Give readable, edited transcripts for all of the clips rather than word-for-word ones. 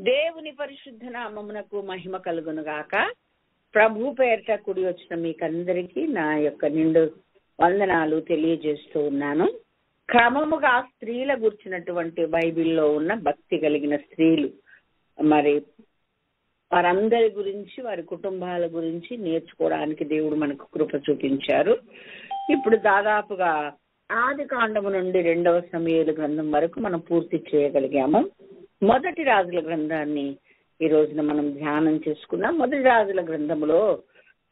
దేవుని పరిశుద్ధ నామమునకు మహిమ కలుగునుగాక. ప్రభు పేరిట కూడి వచ్చిన మీకందరికీ నా యొక్క నిండు వందనాలు తెలియజేస్తూ ఉన్నాను. క్రమముగా స్త్రీల గురించినటువంటి బైబిల్లో ఉన్న భక్తి కలిగిన స్త్రీలు, మరి వారందరి గురించి, వారి కుటుంబాల గురించి నేర్చుకోవడానికి దేవుడు మనకు కృప చూపించారు. ఇప్పుడు దాదాపుగా ఆది కాండము నుండి 2వ సమూయేలు గ్రంథం వరకు మనం పూర్తి చేయగలిగాము. మొదటి రాజుల గ్రంథాన్ని ఈ రోజున మనం ధ్యానం చేసుకున్నాం. మొదటి రాజుల గ్రంథములో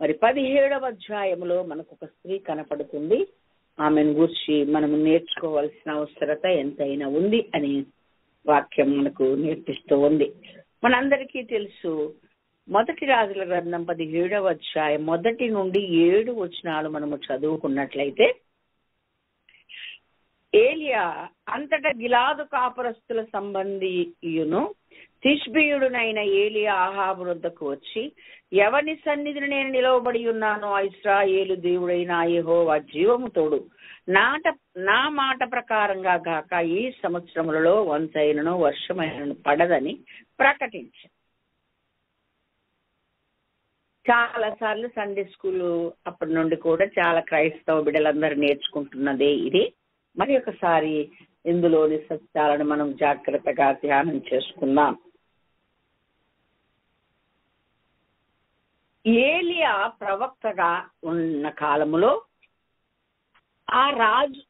మరి 17వ అధ్యాయములో మనకు ఒక స్త్రీ కనపడుతుంది. ఆమెను గురించి మనం నేర్చుకోవాల్సిన అవసరత ఎంతైనా ఉంది అని వాక్యం మనకు నేర్పిస్తూ ఉంది. మనందరికీ తెలుసు, మొదటి రాజుల గ్రంథం 17వ అధ్యాయం 1 నుండి 7 వచనాలు మనము చదువుకున్నట్లయితే, ఏలియా అంతటా గిలాదు కాపురస్తుల సంబంధియును తిష్బీయుడునైన ఏలియా ఆహాబు వద్దకు వచ్చి, ఎవని సన్నిధిని నేను నిలవబడి ఉన్నానో ఇశ్రాయేలు దేవుడైన యెహోవా జీవము తోడు నా మాట ప్రకారంగా గాక ఈ సంవత్సరములలో వంతైనను వర్షమైనను పడదని ప్రకటించాను. చాలా సార్లు సండే స్కూల్ అప్పటి నుండి కూడా చాలా క్రైస్తవ బిడ్డలందరూ నేర్చుకుంటున్నదే ఇది. మరి ఒకసారి ఇందులోని సత్యాలను మనం జాగ్రత్తగా ధ్యానం చేసుకుందాం. ఏలియా ప్రవక్తగా ఉన్న కాలములో ఆ రాజు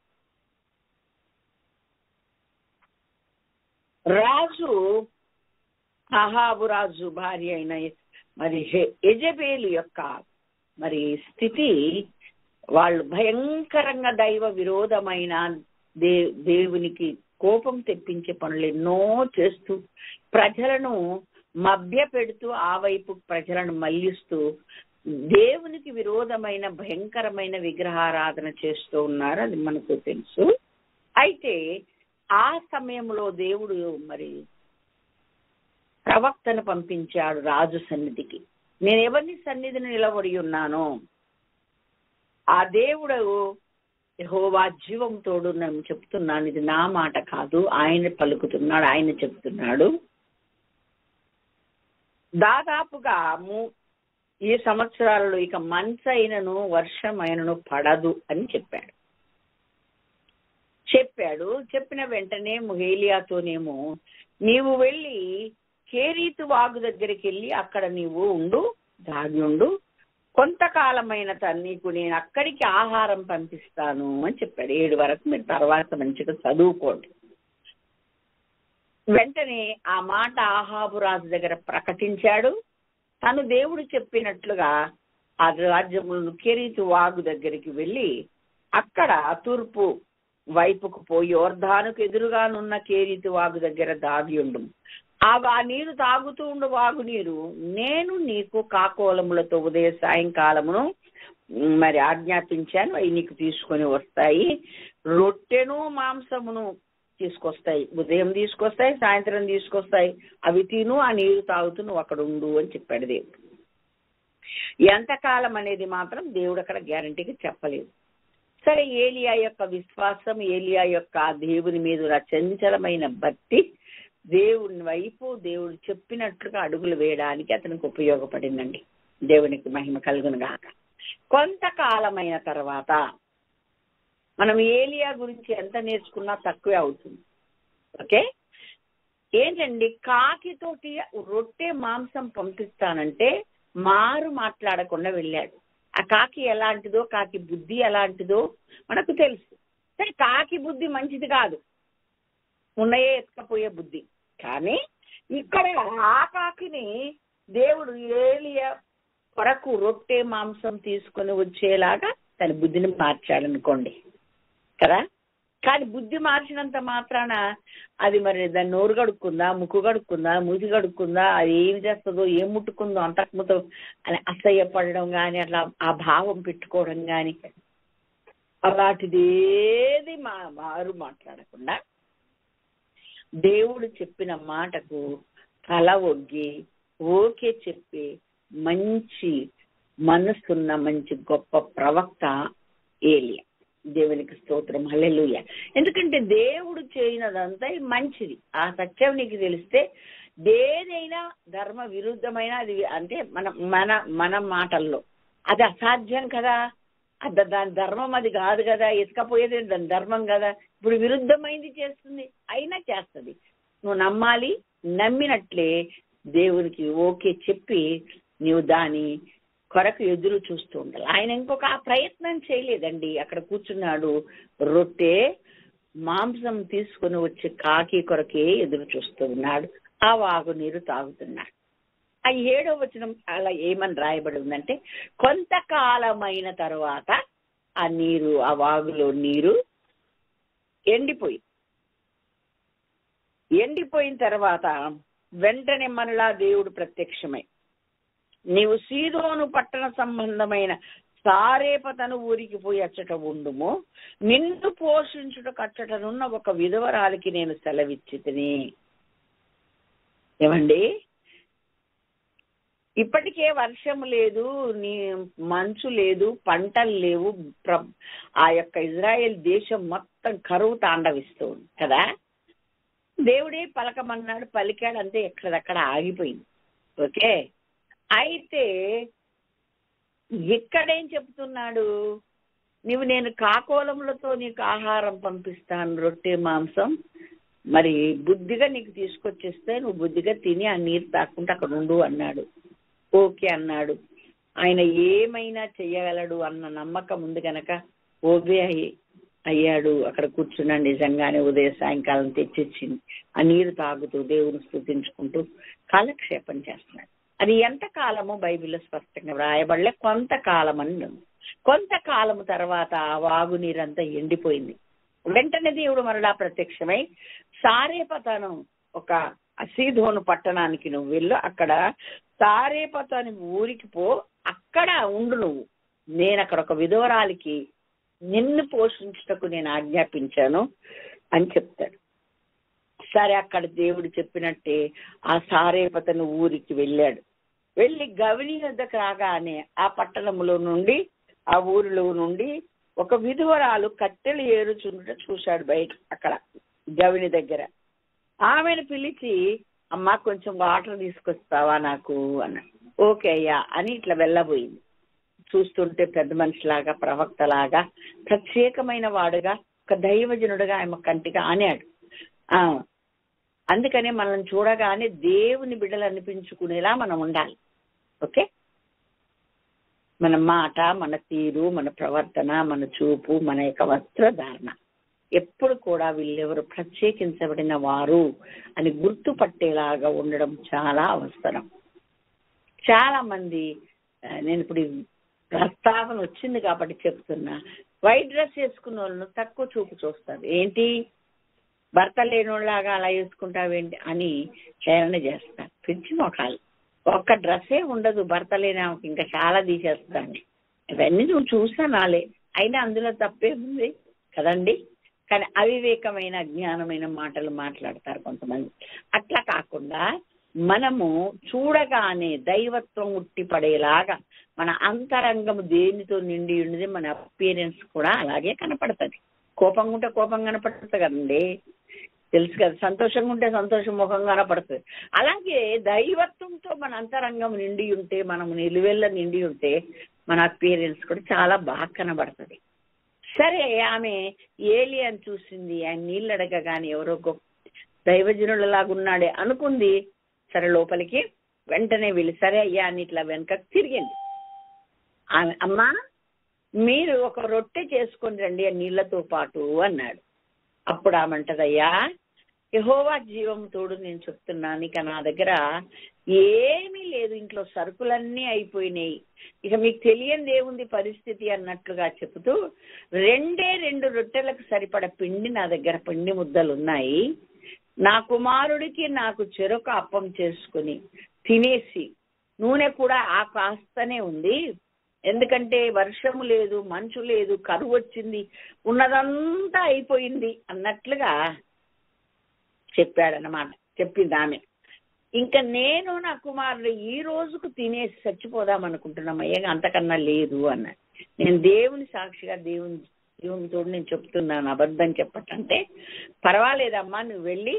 అహాబు రాజు భార్య అయిన మరి యెజెబెలు యొక్క మరి స్థితి, వాళ్ళు భయంకరంగా దైవ విరోధమైన దేవునికి కోపం తెప్పించే పనులు ఎన్నో చేస్తూ ప్రజలను మభ్య పెడుతూ ఆ వైపు ప్రజలను మళ్లిస్తూ దేవునికి విరోధమైన భయంకరమైన విగ్రహారాధన చేస్తూ ఉన్నారు. అది మనకు తెలుసు. అయితే ఆ సమయంలో దేవుడు మరి ప్రవక్తను పంపించాడు రాజు సన్నిధికి. నేను ఎవరిని సన్నిధిని నిలబడి ఉన్నానో ఆ దేవుడు యెహోవా జీవం తోడు నేను చెప్తున్నాను, ఇది నా మాట కాదు, ఆయన పలుకుతున్నాడు, ఆయన చెప్తున్నాడు. దాదాపుగా ఈ సంవత్సరాలలో ఇక మంచైనను వర్షమైనను పడదు అని చెప్పిన వెంటనే ఏలియాతోనేమో, నీవు వెళ్ళి కేరీతు వాగు దగ్గరికి వెళ్ళి అక్కడ నీవు దాగి ఉండు, కొంతకాలమైన నీకు నేను అక్కడికి ఆహారం పంపిస్తాను అని చెప్పాడు. 7 వరకు మీరు తర్వాత మంచిగా చదువుకోండి. వెంటనే ఆ మాట ఆహాబు రాజు దగ్గర ప్రకటించాడు. తను దేవుడు చెప్పినట్లుగా ఆ రాజ్యములను కెరీతు వాగు దగ్గరికి వెళ్ళి అక్కడ తూర్పు వైపుకు పోయి యోర్దానుకు ఎదురుగానున్న కేరీతు వాగు దగ్గర దాగి ఉండు. ఆ నీరు తాగుతూ ఉండు వాగు నీరు నేను నీకు కాకోలములతో ఉదయ సాయంకాలమును మరి ఆజ్ఞాపించాను, అవి నీకు తీసుకొని వస్తాయి. రొట్టెను మాంసమును తీసుకొస్తాయి, ఉదయం తీసుకొస్తాయి, సాయంత్రం తీసుకొస్తాయి. అవి తిను, ఆ నీరు తాగుతూ నువ్వు అక్కడ ఉండు అని చెప్పాడు దేవుడు. ఎంతకాలం అనేది మాత్రం దేవుడు అక్కడ గ్యారంటీగా చెప్పలేదు. సరే, ఏలియా యొక్క విశ్వాసం, ఏలియా యొక్క దేవుని మీద చంచలమైన భక్తి దేవుని వైపు దేవుడు చెప్పినట్లుగా అడుగులు వేయడానికి అతనికి ఉపయోగపడిందండి. దేవునికి మహిమ కలుగును గాక. కొంతకాలమైన తర్వాత మనం ఏలియా గురించి ఎంత నేర్చుకున్నా తక్కువే అవుతుంది. ఓకే, ఏంటండి, కాకితోటి రొట్టె మాంసం పంపిస్తానంటే మాట్లాడకుండా వెళ్ళాడు. ఆ కాకి ఎలాంటిదో, కాకి బుద్ధి ఎలాంటిదో మనకు తెలుసు. సరే, కాకి బుద్ధి మంచిది కాదు, ఉన్నాయే ఎత్తుకపోయే బుద్ధి. కానీ ఇక్కడ ఆ కాకిని దేవుడు ఏలియా కొరకు రొట్టె మాంసం తీసుకొని వచ్చేలాగా తన బుద్ధిని మార్చాడనుకోండి కదా. కానీ బుద్ధి మార్చినంత మాత్రాన అది మరి దాన్ని నోరు కడుక్కుందా, ముక్కు కడుక్కుందా, మూతి కడుక్కుందా, అది ఏమి చేస్తుందో, ఏం ముట్టుకుందో అంతకుముతో అని అసహ్యపడడం కానీ, అట్లా ఆ భావం పెట్టుకోవడం కానీ అలాంటిదేది మాట్లాడకుండా దేవుడు చెప్పిన మాటకు తల ఒగ్గి ఓకే చెప్పి మంచి మనసున్న మంచి గొప్ప ప్రవక్త ఏలియా. దేవునికి స్తోత్రం, హల్లెలూయా. ఎందుకంటే దేవుడు చేయనదంతా మంచిది. ఆ సత్యం నీకు తెలిస్తే ఏదైనా ధర్మ విరుద్ధమైన అది అంటే మన మాటల్లో అది అసాధ్యం కదా, దాని ధర్మం అది కాదు కదా, ఎత్తుకపోయేది దాని ధర్మం కదా, ఇప్పుడు విరుద్ధమైంది చేస్తుంది, అయినా చేస్తుంది. నువ్వు నమ్మాలి, నమ్మినట్లే దేవునికి ఓకే చెప్పి నువ్వు దాని కొరకు ఎదురు చూస్తూ ఉండాలి. ఆయన ఇంకొక ప్రయత్నం చేయలేదండి. అక్కడ కూర్చున్నాడు, రొట్టె మాంసం తీసుకుని వచ్చి కాకి కొరకే ఎదురు చూస్తూ ఉన్నాడు, ఆ వాగు నీరు తాగుతున్నాడు. ఆ 7వ వచనం అలా ఏమని రాయబడి ఉందంటే, కొంతకాలమైన తర్వాత ఆ నీరు, ఆ వాగులో నీరు ఎండిపోయిన తర్వాత వెంటనే మనలా దేవుడు ప్రత్యక్షమై, నీవు సీదోను పట్టణ సంబంధమైన సారేపతను ఊరికి పోయి అచ్చట ఉండుము, నిన్ను పోషించుటకు అచ్చటనున్న ఒక విధవరాలికి నేను సెలవిచ్చితిని. ఏమండి, ఇప్పటికే వర్షం లేదు, మంచు లేదు, పంటలు లేవు, ఆ యొక్క ఇజ్రాయెల్ దేశం మొత్తం కరువు తాండవిస్తుంది కదా. దేవుడే పలకమన్నాడు, పలికాడు, అంతే, ఎక్కడక్కడ ఆగిపోయింది. ఓకే, అయితే ఇక్కడేం చెప్తున్నాడు, నేను కాకోలములతో నీకు ఆహారం పంపిస్తాను, రొట్టె మాంసం, మరి బుద్ధిగా నీకు తీసుకొచ్చేస్తే నువ్వు బుద్ధిగా తిని ఆ నీరు తాక్కుంటూ అక్కడ ఉండు అన్నాడు. ఓకే అన్నాడు. ఆయన ఏమైనా చెయ్యగలడు అన్న నమ్మకం ఉంది కనుక ఓకే అయ్యాడు. అక్కడ కూర్చున్నాడు, నిజంగానే ఉదయం సాయంకాలం తెచ్చిచ్చింది ఆ నీరు తాగుతూ దేవుని స్తుతించుకుంటూ కాలక్షేపం చేస్తున్నాడు. అది ఎంతకాలము బైబిల్లో స్పష్టంగా రాయబడలే, కొంతకాలం అని. కొంతకాలము తర్వాత ఆ వాగు నీరంతా ఎండిపోయింది. వెంటనే దేవుడు మరలా ప్రత్యక్షమై, సారేపతను ఒక సీదోను పట్టణానికి నువ్వు వెళ్ళు, అక్కడ సారేపతను ఊరికి పో, అక్కడ ఉండు నువ్వు, నేను అక్కడ ఒక విధవరాలికి నిన్ను పోషించుటకు నేను ఆజ్ఞాపించాను అని చెప్తాడు. సరే, అక్కడ దేవుడు చెప్పినట్టే ఆ సారేపతను ఊరికి వెళ్ళాడు. వెళ్ళి గవిని వద్దకు రాగానే ఆ పట్టణంలో నుండి, ఆ ఊరిలో నుండి ఒక విధవరాలు కట్టెలు ఏరుచుండుట చూశాడు బయట, అక్కడ గవిని దగ్గర. ఆమెను పిలిచి, అమ్మా కొంచెం వాటర్ తీసుకొస్తావా నాకు అన్న. ఓకే అయ్యా అని ఇట్లా వెళ్ళబోయింది. చూస్తుంటే పెద్ద మనిషిలాగా, ప్రవక్తలాగా, ప్రత్యేకమైన వాడుగా, ఒక దైవజనుడుగా ఆమె కంటిగా ఆనాడు. అందుకనే మనం చూడగానే దేవుని బిడ్డలు అనిపించుకునేలా మనం ఉండాలి. ఓకే, మన మాట, మన తీరు, మన ప్రవర్తన, మన చూపు, మన యొక్క వస్త్రధారణ ఎప్పుడు కూడా వీళ్ళెవరు ప్రత్యేకించబడిన వారు అని గుర్తుపట్టేలాగా ఉండడం చాలా అవసరం. చాలా మంది, నేను ఇప్పుడు ప్రస్తావన వచ్చింది కాబట్టి చెప్తున్నా, వైట్ డ్రెస్ వేసుకున్న వాళ్ళను తక్కువ చూపు చూస్తారు. ఏంటి, భర్త లేనిలాగా అలా వేసుకుంటావేంటి అని హేళన చేస్తారు. పిచ్చి మొఖాలు. ఒక్క డ్రెస్సే ఉండదు భర్త లేని, ఇంకా చాలా తీసేస్తాను. ఇవన్నీ నువ్వు చూసానాలే, అయినా అందులో తప్పే ఉంది కదండి. కానీ అవివేకమైన, అజ్ఞానమైన మాటలు మాట్లాడతారు కొంతమంది. అట్లా కాకుండా మనము చూడగానే దైవత్వం ఉట్టిపడేలాగా మన అంతరంగము దేనితో నిండి ఉండేది, మన అపియరెన్స్ కూడా అలాగే కనపడుతుంది. కోపంగా ఉంటే కోపం కనపడుతుంది కదండి, తెలుసు కదా. సంతోషంగా ఉంటే సంతోషం ముఖం కనపడుతుంది. అలాగే దైవత్వంతో మన అంతరంగం నిండి ఉంటే, మనం నిలువెల్ల నిండి ఉంటే మన అపియరెన్స్ కూడా చాలా బాగా కనబడుతుంది. సరే, ఆమె ఏలియాని చూసింది, ఆయన నీళ్ళు అడగగానే ఎవరో గొప్ప దైవజనులలాగున్నాడే అనుకుంది. సరే, లోపలికి వెంటనే వెళ్ళి, సరే అయ్యా అని ఇట్లా వెనకకు తిరిగింది. ఆమె, అమ్మా మీరు ఒక రొట్టె చేసుకొని రండి ఆ నీళ్లతో పాటు అన్నాడు. అప్పుడు ఆమంటదయ్యా, యెహోవా జీవం తోడు నేను చెప్తున్నాను, ఇక నా దగ్గర ఏమీ లేదు, ఇంట్లో సరుకులన్నీ అయిపోయినాయి, ఇక మీకు తెలియని ఏముంది పరిస్థితి అన్నట్లుగా చెబుతూ, 2 రొట్టెలకు సరిపడ పిండి నా దగ్గర, పిండి ముద్దలు ఉన్నాయి, నా కుమారుడికి నాకు చెరొక అప్పం చేసుకుని తినేసి, నూనె కూడా ఆ కాస్తనే ఉంది, ఎందుకంటే వర్షము లేదు, మంచు లేదు, కరువు వచ్చింది, ఉన్నదంతా అయిపోయింది అన్నట్లుగా చెప్పాడనమాట. చెప్పింది ఆమె. ఇంకా నేను నా కుమారుడు ఈ రోజుకు తినేసి చచ్చిపోదాం అనుకుంటున్నామయ్యా, అంతకన్నా లేదు అన్నాడు. నేను దేవుని సాక్షిగా, దేవునితో నేను చెప్తున్నాను, అబద్ధం చెప్పటంటే, పర్వాలేదమ్మా నువ్వు వెళ్ళి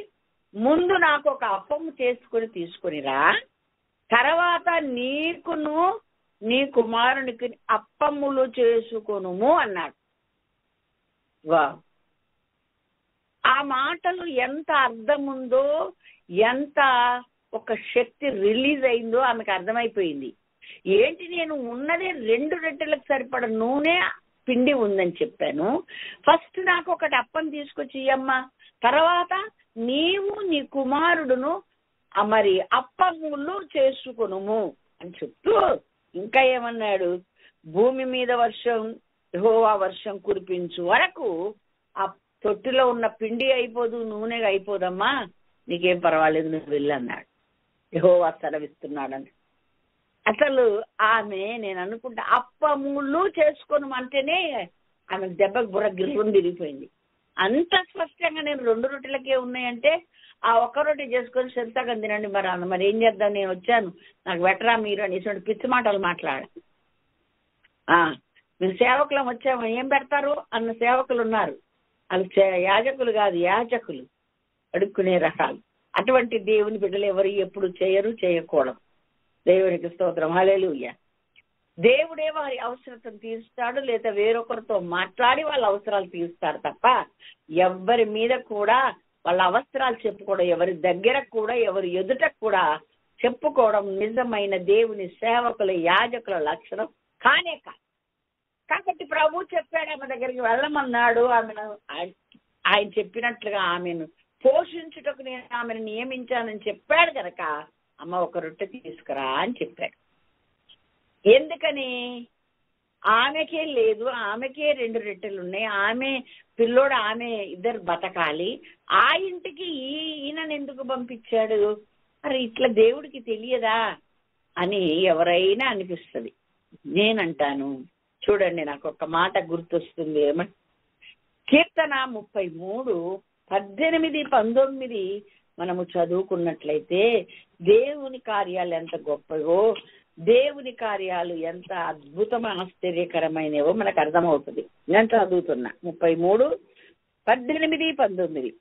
ముందు నాకు ఒక అప్పము చేసుకుని తీసుకునిరా, తర్వాత నీకును నీ కుమారునికి అప్పములు చేసుకొనుము అన్నాడు. వా, ఆ మాటలు ఎంత అర్థం ఉందో, ఎంత ఒక శక్తి రిలీజ్ అయిందో ఆమెకు అర్థమైపోయింది. ఏంటి, నేను ఉన్నదే 2 రొట్టెలకు సరిపడ నూనె పిండి ఉందని చెప్పాను, ఫస్ట్ నాకు ఒకటి అప్పం తీసుకొచ్చి ఇయ్యమ్మా, తర్వాత నీవు నీ కుమారుడును మరి అప్పములు చేసుకొనుము అని చెప్తూ ఇంకా ఏమన్నాడు, భూమి మీద యెహోవా వర్షం కురిపించు వరకు ఆ తొట్టిలో ఉన్న పిండి అయిపోదు, నూనె అయిపోదమ్మా, నీకేం పర్వాలేదు, నువ్వు వెళ్ళన్నాడు. యెహోవా సెలవిస్తున్నాడని. అసలు ఆమె, నేను అనుకుంటా, అప్పములు చేసుకొని అంటేనే ఆమెకు దెబ్బకు బుర్ర గిర్రం తిరిగిపోయింది. అంత స్పష్టంగా నేను 2 రొట్టెలకే ఉన్నాయంటే ఆ ఒక్క రొట్టె చేసుకొని సరితగం తినండి, మరి ఏం చేద్దాం, నేను వచ్చాను, నాకు వెటరా మీరు అని పిచ్చి మాటలు మాట్లాడాలి. మీరు సేవకులం వచ్చాము, ఏం పెడతారు అన్న సేవకులు ఉన్నారు. వాళ్ళు యాజకులు కాదు, యాజకులు, అడుక్కునే రకాలు. అటువంటి దేవుని బిడ్డలు ఎవరు ఎప్పుడు చేయకూడదు. దేవునికి స్తోత్రం, హల్లెలూయా. దేవుడే వారి అవసరతను తీరుస్తాడు, లేదా వేరొకరితో మాట్లాడి వాళ్ళ అవసరాలు తీరుస్తాడు తప్ప ఎవరి మీద కూడా వాళ్ళ అవసరాలు చెప్పుకోవడం, ఎవరి దగ్గర కూడా, ఎవరి ఎదుట కూడా చెప్పుకోవడం నిజమైన దేవుని సేవకుల యాజకుల లక్షణం కానే కాదు. కాబట్టి ప్రభు చెప్పాడు, ఆమె దగ్గరికి వెళ్ళమన్నాడు. ఆయన చెప్పినట్లుగా ఆమెను పోషించుటకు నేను ఆమెను నియమించానని చెప్పాడు కనుక, అమ్మ ఒక రొట్టె తీసుకురా అని చెప్పాడు. ఎందుకని? ఆమెకే లేదు, ఆమెకే 2 రొట్టెలు ఉన్నాయి, ఆమె పిల్లోడు, ఆమె ఇద్దరు బతకాలి, ఆ ఇంటికి ఈయనను ఎందుకు పంపించాడు? మరి ఇట్లా దేవుడికి తెలియదా అని ఎవరైనా అనిపిస్తుంది. నేనంటాను, చూడండి, నాకు ఒక మాట గుర్తొస్తుంది. ఏమంటే కీర్తన 33:18-19 మనము చదువుకున్నట్లయితే దేవుని కార్యాలు ఎంత గొప్పవో, దేవుని కార్యాలు ఎంత అద్భుతమైన ఆశ్చర్యకరమైనవో మనకు అర్థమవుతుంది. నేను చదువుతున్నా 33:18-19.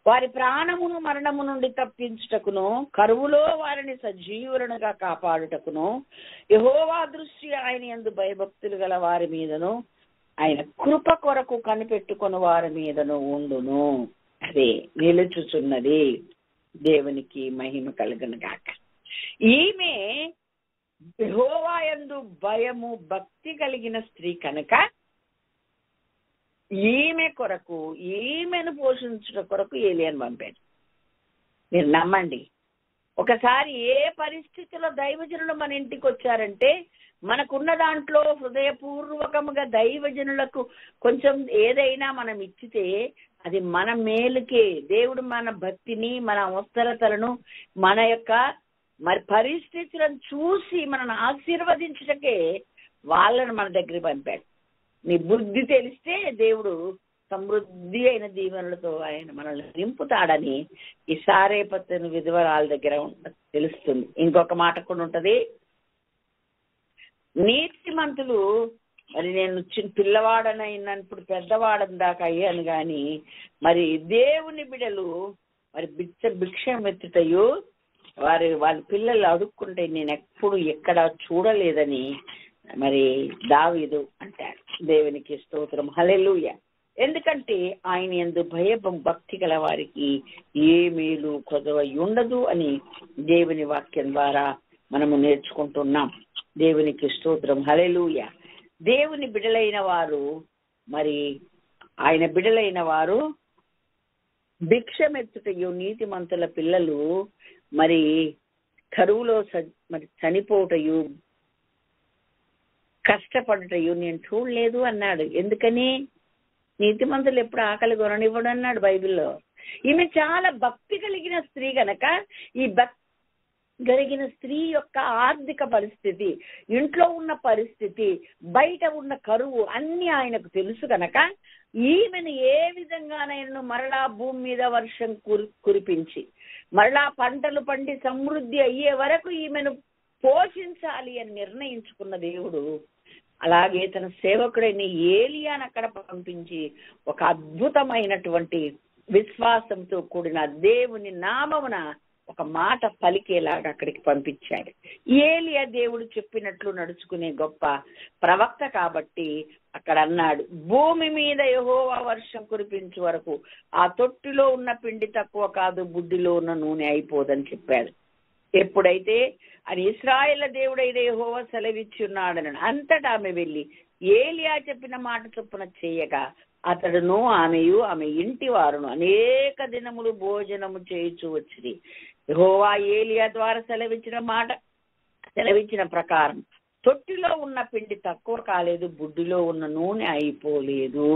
వారి ప్రాణమును మరణము నుండి తప్పించుటకును, కరువులో వారిని సజీవులనుగా కాపాడుటకును, యెహోవా దృష్టి ఆయన యందు భయభక్తులు గల వారి మీదను, ఆయన కృప కొరకు కనిపెట్టుకుని వారి మీదను ఉండును. అదే నిలుచుచున్నది. దేవునికి మహిమ కలుగును గాక. ఈమె యెహోవా యందు భయము భక్తి కలిగిన స్త్రీ కనుక ఈమె కొరకు, ఈమెను పోషించుట కొరకు ఏలియాను పంపాడు. మీరు నమ్మండి, ఒకసారి ఏ పరిస్థితిలో దైవజనులు మన ఇంటికి వచ్చారంటే, మనకున్న దాంట్లో హృదయపూర్వకముగా దైవజనులకు కొంచెం ఏదైనా మనం ఇచ్చితే అది మన మేలుకే. దేవుడు మన భక్తిని, మన అవసరతలను, మన యొక్క మరి పరిస్థితులను చూసి మనల్ని ఆశీర్వదించటకే వాళ్ళను మన దగ్గరికి పంపాడు. నీ బుద్ధి తెలిస్తే దేవుడు సమృద్ధి అయిన దీవెనలతో ఆయన మనల్ని నింపుతాడని ఈ సారేపత్తని విధవరాల దగ్గర తెలుస్తుంది. ఇంకొక మాట కూడా ఉంటది, నీతిమంతులు, మరి నేను పిల్లవాడనైనప్పుడు పెద్దవాడని దాకా అయ్యాను గాని, మరి దేవుని బిడలు మరి భిక్షం ఎత్తుటయు వాళ్ళ పిల్లలు అడుక్కుంటే నేను ఎప్పుడు ఎక్కడ చూడలేదని మరి దావీదు అంటాడు. దేవునికి స్తోత్రం, హల్లెలూయా. ఎందుకంటే ఆయన యందు భక్తి గల వారికి ఏ మేలు కొదవ ఉండదు అని దేవుని వాక్యం ద్వారా మనము నేర్చుకుంటున్నాం. దేవునికి స్తోత్రం, హల్లెలూయా. దేవుని బిడలైన వారు, మరి ఆయన బిడలైన వారు భిక్షమెత్తుటయు, నీతిమంతుల పిల్లలు మరి కరువులో మరి చనిపోటయు, కష్టపడటయు నేను చూడలేదు అన్నాడు. ఎందుకని? నీతిమంతులు ఎప్పుడు ఆకలి కొననివ్వడు అన్నాడు బైబిల్లో. ఈమె చాలా భక్తి కలిగిన స్త్రీ గనక, ఈ భక్తి కలిగిన స్త్రీ యొక్క ఆర్థిక పరిస్థితి, ఇంట్లో ఉన్న పరిస్థితి, బయట ఉన్న కరువు అన్ని ఆయనకు తెలుసు కనుక ఈమెను ఏ విధంగానైనా మరలా భూమి మీద వర్షం కురిపించి మరలా పంటలు పండి సమృద్ధి అయ్యే వరకు ఈమెను పోషించాలి అని నిర్ణయించుకున్న దేవుడు అలాగే తన సేవకుడైన ఏలియాను అక్కడ పంపించి ఒక అద్భుతమైనటువంటి విశ్వాసంతో కూడిన దేవుని నామమున ఒక మాట పలికేలాగా అక్కడికి పంపించాడు. ఏలియా దేవుడు చెప్పినట్లు నడుచుకునే గొప్ప ప్రవక్త కాబట్టి అక్కడ అన్నాడు, భూమి మీద యెహోవా వర్షం కురిపించే వరకు ఆ తొట్టిలో ఉన్న పిండి తక్కువ కాదు, బుడ్డిలో ఉన్న నూనె అయిపోదని చెప్పాడు. ఎప్పుడైతే అది ఇశ్రాయేలు దేవుడైన యెహోవా సెలవిచ్చి ఉన్నాడని అంతటా ఆమె వెళ్ళి ఏలియా చెప్పిన మాట చొప్పున చేయగా అతడును ఆమెయు ఆమె ఇంటి వారును అనేక దినములు భోజనము చేయుచు వచ్చింది. యెహోవా ఏలియా ద్వారా సెలవిచ్చిన ప్రకారం తొట్టిలో ఉన్న పిండి తక్కువ కాలేదు, బుడ్డిలో ఉన్న నూనె అయిపోలేదు.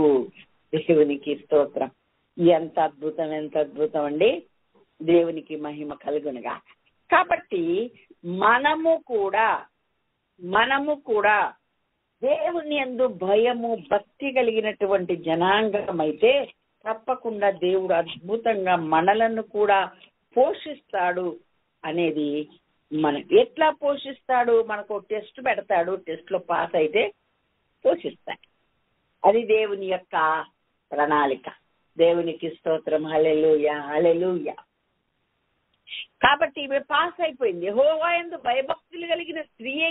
దేవునికి స్తోత్రం. ఎంత అద్భుతం అండి. దేవునికి మహిమ కలుగునుగా. కాబట్టి మనము కూడా దేవుని యందు భయము భక్తి కలిగినటువంటి జనాంగం అయితే తప్పకుండా దేవుడు అద్భుతంగా మనలను కూడా పోషిస్తాడు అనేది ఎట్లా పోషిస్తాడు? మనకు టెస్ట్ పెడతాడు, టెస్ట్ లో పాస్ అయితే పోషిస్తాడు. అది దేవుని యొక్క ప్రణాళిక. దేవునికి స్తోత్రం. హల్లెలూయా, హల్లెలూయా. కాబట్టి ఈమె పాస్ అయిపోయింది. యెహోవా యందు భయభక్తులు కలిగిన స్త్రీయే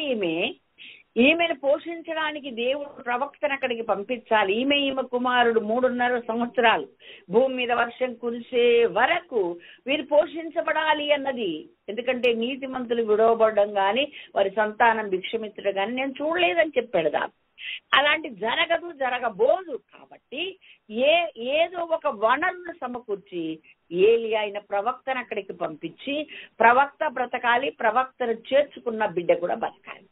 ఈమెను పోషించడానికి దేవుడు ప్రవక్తను అక్కడికి పంపించాలి. ఈమె కుమారుడు 3.5 సంవత్సరాలు భూమి మీద వర్షం కురిసే వరకు వీరు పోషించబడాలి అన్నది. ఎందుకంటే నీతిమంతులు విడవబడడం కానీ వారి సంతానం భిక్షమిత్తడం కానీ నేను చూడలేదని చెప్పాడు. అలాంటి జరగబోదు. కాబట్టి ఏదో ఒక వనరును సమకూర్చి ఏలియా అయిన ప్రవక్తను అక్కడికి పంపించి ప్రవక్త బ్రతకాలి, ప్రవక్తను చేర్చుకున్న బిడ్డ కూడా బతకాలి.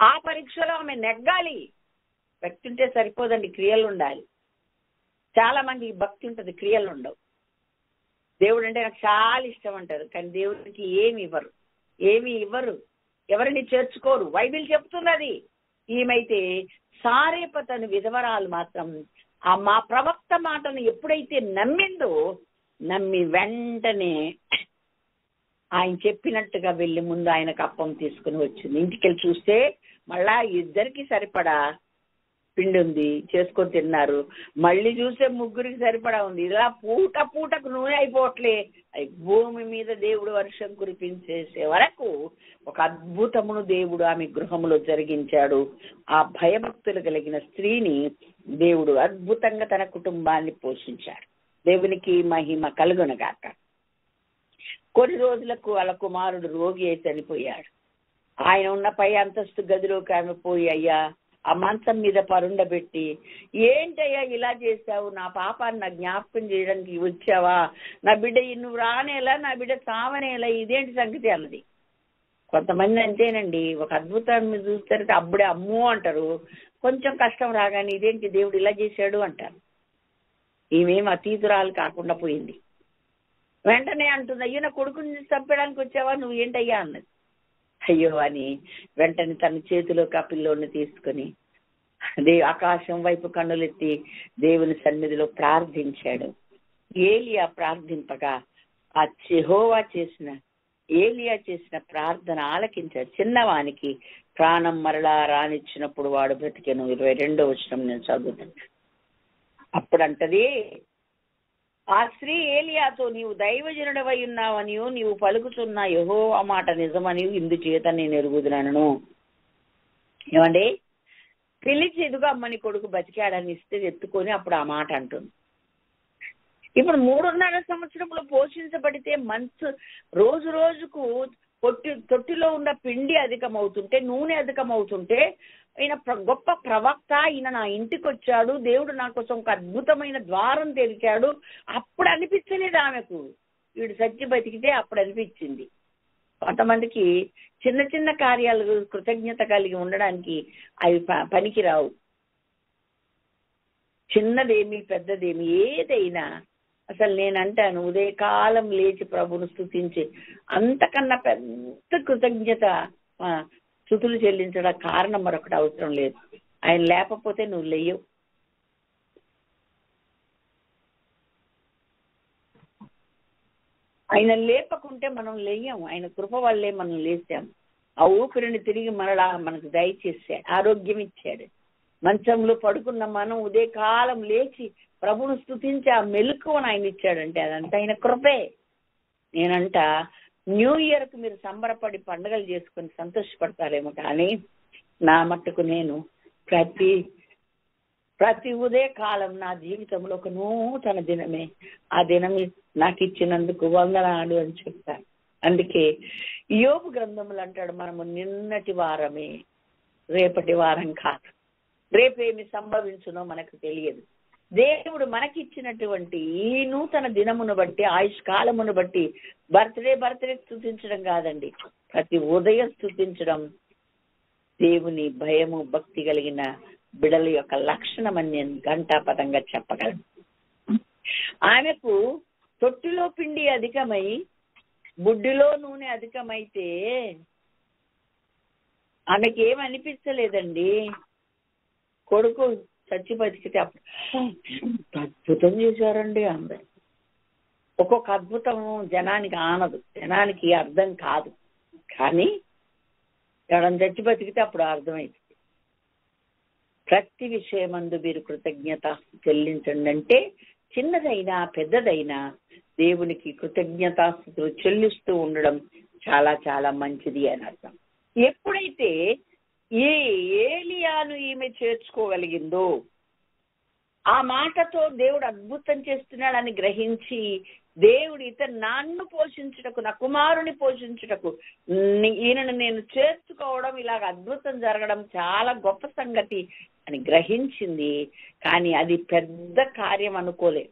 ఆ పరీక్షలో ఆమె నెగ్గాలి. భక్తి ఉంటే సరిపోదండి, క్రియలు ఉండాలి. చాలా మంది భక్తి ఉంటుంది, క్రియలు ఉండవు. దేవుడు అంటే నాకు చాలా ఇష్టం అంటారు, కానీ దేవుడికి ఏమి ఇవ్వరు, ఎవరిని చేర్చుకోరు. బైబిల్ చెప్తున్నది. ఈమైతే సారేపతను విధవరాలు మాత్రం మా ప్రవక్త మాటను ఎప్పుడైతే నమ్మి వెంటనే ఆయన చెప్పినట్టుగా వెళ్ళి ముందు ఆయనకు అప్పం తీసుకుని వచ్చింది. ఇంటికెళ్ళి చూస్తే మళ్ళా ఇద్దరికి సరిపడా పిండి ఉంది, చేసుకొని తిన్నారు. మళ్ళీ చూస్తే ముగ్గురికి సరిపడా ఉంది. ఇలా పూటకు నూనె అయిపోవట్లే. భూమి మీద దేవుడు వర్షం కురిపించేసే వరకు ఒక అద్భుతమును దేవుడు ఆమె గృహములో జరిగించాడు. ఆ భయభక్తులు కలిగిన స్త్రీని దేవుడు అద్భుతంగా తన కుటుంబాన్ని పోషించాడు. దేవునికి మహిమ కలుగునగాక. కొన్ని రోజులకు వాళ్ళ కుమారుడు రోగి అయి చనిపోయాడు. ఆయన ఉన్న పై అంతస్తు గదిలోకి ఆమె పోయి, అయ్యా ఆ మంచం మీద పరుండబెట్టి, ఏంటయ్యా ఇలా చేశావు, నా పాపాన్ని నా జ్ఞాపకం చేయడానికి వచ్చావా, నా బిడ్డ నువ్వు రానేలా, నా బిడ్డ చావనేలా, ఇదేంటి సంగతి అన్నది. కొంతమంది అంతేనండి, ఒక అద్భుతాన్ని చూస్తారు అప్పుడే అమ్మో అంటారు, కొంచెం కష్టం రాగానే ఇదేంటి దేవుడు ఇలా చేశాడు అంటారు. ఈమెం అతీతురాలు కాకుండా పోయింది. వెంటనే అంటుంది, అయ్యో నా కొడుకుని చంపడానికి వచ్చావా, నువ్వు ఏంటయ్యా అన్నది. అయ్యో అని వెంటనే తన చేతిలోకి ఆ పిల్లోని తీసుకుని ఆకాశం వైపు కన్నులెత్తి దేవుని సన్నిధిలో ప్రార్థించాడు. ఏలియా ప్రార్థింపగా ఆ ఏలియా చేసిన ప్రార్థన ఆలకించాడు. చిన్నవానికి ప్రాణం మరలా రానిచ్చినప్పుడు వాడు బ్రతికెను. 22వ వచనం నేను చదువుతాను. అప్పుడంటది ఆ స్త్రీ ఏలియాతో, నీవు దైవజనుడవై ఉన్నావనియో నీవు పలుకుతున్న యెహోవా మాట నిజమని ఇందుచేత నేను ఎరుగుదునను. ఏమండి, పిలిచి ఎదుగు అమ్మని కొడుకు బతికాడని ఇస్తే ఎత్తుకొని అప్పుడు ఆ మాట అంటుంది. ఇప్పుడు 3.5 సంవత్సరంలో పోషించబడితే రోజు రోజుకు తొట్టిలో ఉన్న పిండి అధికమవుతుంటే, నూనె అధికమవుతుంటే, ఈయన గొప్ప ప్రవక్త, ఈయన నా ఇంటికి వచ్చాడు, దేవుడు నా కోసం ఒక అద్భుతమైన ద్వారం తెరిచాడు. అప్పుడు అనిపించలేదు ఆమెకు, వీడు సచ్చి బతికితే అప్పుడు అనిపించింది. కొంతమందికి చిన్న చిన్న కార్యాలు కృతజ్ఞత కలిగి ఉండడానికి అవి పనికి రావు. చిన్నదేమి పెద్దదేమి ఏదైనా, అసలు నేనంటాను ఉదయకాలం లేచి ప్రభును స్తుతించి అంతకన్నా పెద్ద కృతజ్ఞత స్తుతులు చెల్లించడం కారణం మరొకటి అవసరం లేదు. ఆయన లేకపోతే నువ్వు లేయవు. ఆయన లేపకుంటే మనం లేయం. ఆయన కృప వల్లే మనం లేచాం. ఆ ఊపిరిని తిరిగి మరలా మనకు దయచేసాడు, ఆరోగ్యం ఇచ్చాడు. మంచంలో పడుకున్న మనం ఉదయకాలం లేచి ప్రభును స్తుతించి ఆ మెలకువను ఆయన ఇచ్చాడంటే అదంతా ఆయన కృపే. నేనంట న్యూ ఇయర్ కు మీరు సంబరపడి పండుగలు చేసుకుని సంతోషపడతారేమో, కానీ నా మట్టుకు నేను ప్రతి ఉదయ కాలం నా జీవితంలో ఒక నూతన దినమే. ఆ దినం నాకు ఇచ్చినందుకు వందనాలు అని చెప్తాను. అందుకే యోబు గ్రంథములు అంటాడు, మనము నిన్నటి వారమే, రేపటి వారం కాదు. రేపేమి సంభవించునో మనకు తెలియదు. దేవుడు మనకిచ్చినటువంటి ఈ నూతన దినమును బట్టి, ఆయుష్ కాలమును బట్టి బర్త్డే స్తుతించడం కాదండి, ప్రతి ఉదయం స్తుతించడం దేవుని భయము భక్తి కలిగిన బిడల యొక్క లక్షణం అని నేను ఘంటాపథంగా చెప్పగలను. ఆమెకు తొట్టిలో పిండి అధికమై బుడ్డిలో నూనె అధికమైతే ఆమెకి ఏం అనిపించలేదండి. కొడుకు చచ్చి బతికితే అద్భుతం చేశారండి అందరు. ఒక్కొక్క అద్భుతం జనానికి ఆనదు, జనానికి అర్థం కాదు, కానీ ఎవడన్నా చచ్చి బతికితే అప్పుడు అర్థమైంది. ప్రతి విషయమందు మీరు కృతజ్ఞత చెల్లించండి అంటే, చిన్నదైనా పెద్దదైనా దేవునికి కృతజ్ఞతాస్తుతులు చెల్లిస్తూ ఉండడం చాలా చాలా మంచిది అని అర్థం. ఎప్పుడైతే ఈ ఏలియాను ఈమె చేర్చుకోగలిగిందో, ఆ మాటతో దేవుడు అద్భుతం చేస్తున్నాడని గ్రహించి, దేవుడు ఇతను నన్ను పోషించుటకు, నా కుమారుని పోషించుటకు ఈయనను నేను చేర్చుకోవడం, ఇలాగ అద్భుతం జరగడం చాలా గొప్ప సంగతి అని గ్రహించింది. కానీ అది పెద్ద కార్యం అనుకోలే.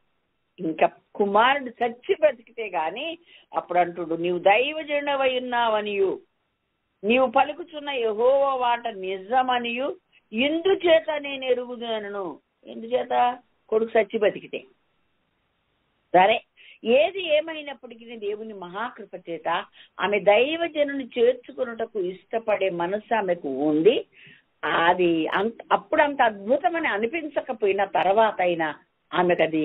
ఇంకా కుమారుడు చచ్చి బ్రతికితే గాని అప్పుడు అంటుడు, నీవు దైవజనుడవై ఉన్నావనియు, నీవు పలుకుచున్న యెహోవా వాట నిజమనియు ఇందుచేత నేను ఎరుగుదునను. ఎందుచేత? కొడుకు చచ్చి బతికితే. సరే, ఏది ఏమైనప్పటికీ దేవుని మహాకృప చేత ఆమె దైవజనుని చేర్చుకున్నటకు ఇష్టపడే మనసు ఆమెకు ఉంది. అది అప్పుడు అంత అద్భుతమని అనిపించకపోయినా తర్వాత అయినా ఆమెకు అది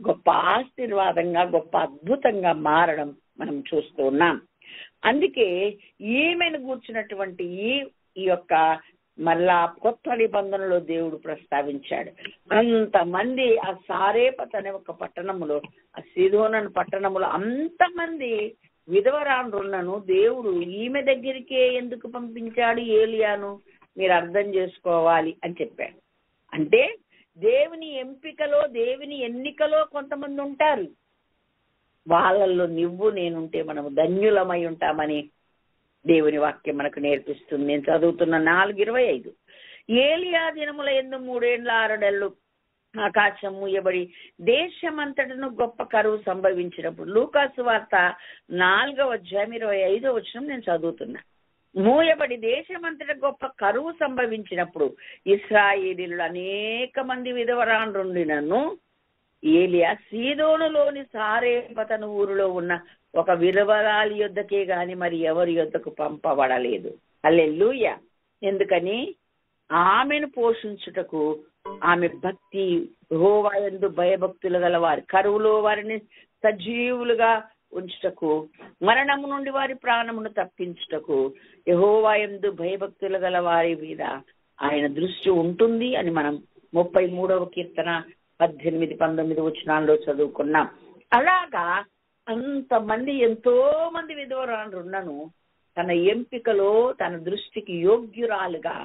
గొప్ప ఆశీర్వాదంగా, గొప్ప అద్భుతంగా మారడం మనం చూస్తూ ఉన్నాం. అందుకే ఈమెను కూర్చున్నటువంటి ఈ యొక్క మళ్ళా కొత్త నిబంధనలో దేవుడు ప్రస్తావించాడు. అంతమంది ఆ సారేపత్ అనే ఒక పట్టణములో, ఆ సీదోను పట్టణములో అంతమంది విధవరాండ్రులను దేవుడు ఈమె దగ్గరికే ఎందుకు పంపించాడు ఏలియాను, మీరు అర్థం చేసుకోవాలి అని చెప్పాడు. అంటే దేవుని ఎంపికలో, దేవుని ఎన్నికలో కొంతమంది ఉంటారు. వాళ్ళల్లో నువ్వు నేనుంటే మనము ధన్యులమై ఉంటామని దేవుని వాక్యం మనకు నేర్పిస్తుంది. నేను చదువుతున్న 4:25, ఏలియా దినముల యందు 3 ఏళ్ల 6 నెలలు ఆకాశం మూయబడి దేశమంతటను గొప్ప కరువు సంభవించినప్పుడు, లూకాసు వార్త 4:25 నేను చదువుతున్నా. మూయబడి దేశమంతట గొప్ప కరువు సంభవించినప్పుడు ఇశ్రాయేలీయులు అనేక మంది విధవరాండ్రుండినను ఏలియా సీదోనులోని సారేపతను ఊరిలో ఉన్న ఒక విధవరాలి యొద్దకే గాని మరి ఎవరి యొద్దకు పంపబడలేదు. హల్లెలూయా. ఎందుకని? ఆమెను పోషించుటకు, ఆమె భక్తి, యెహోవా యందు భయభక్తులు గల వారి, కరువులో వారిని సజీవులుగా ఉంచుటకు, మరణము నుండి వారి ప్రాణమును తప్పించుటకు యెహోవా యందు భయభక్తులు గల వారి మీద ఆయన దృష్టి ఉంటుంది అని మనం 33వ కీర్తన 18-19 వచనాల్లో చదువుకున్నాం. అలాగా అంతమంది, ఎంతో మంది విధవరాండ్రున్నను తన ఎంపికలో, తన దృష్టికి యోగ్యురాలుగా,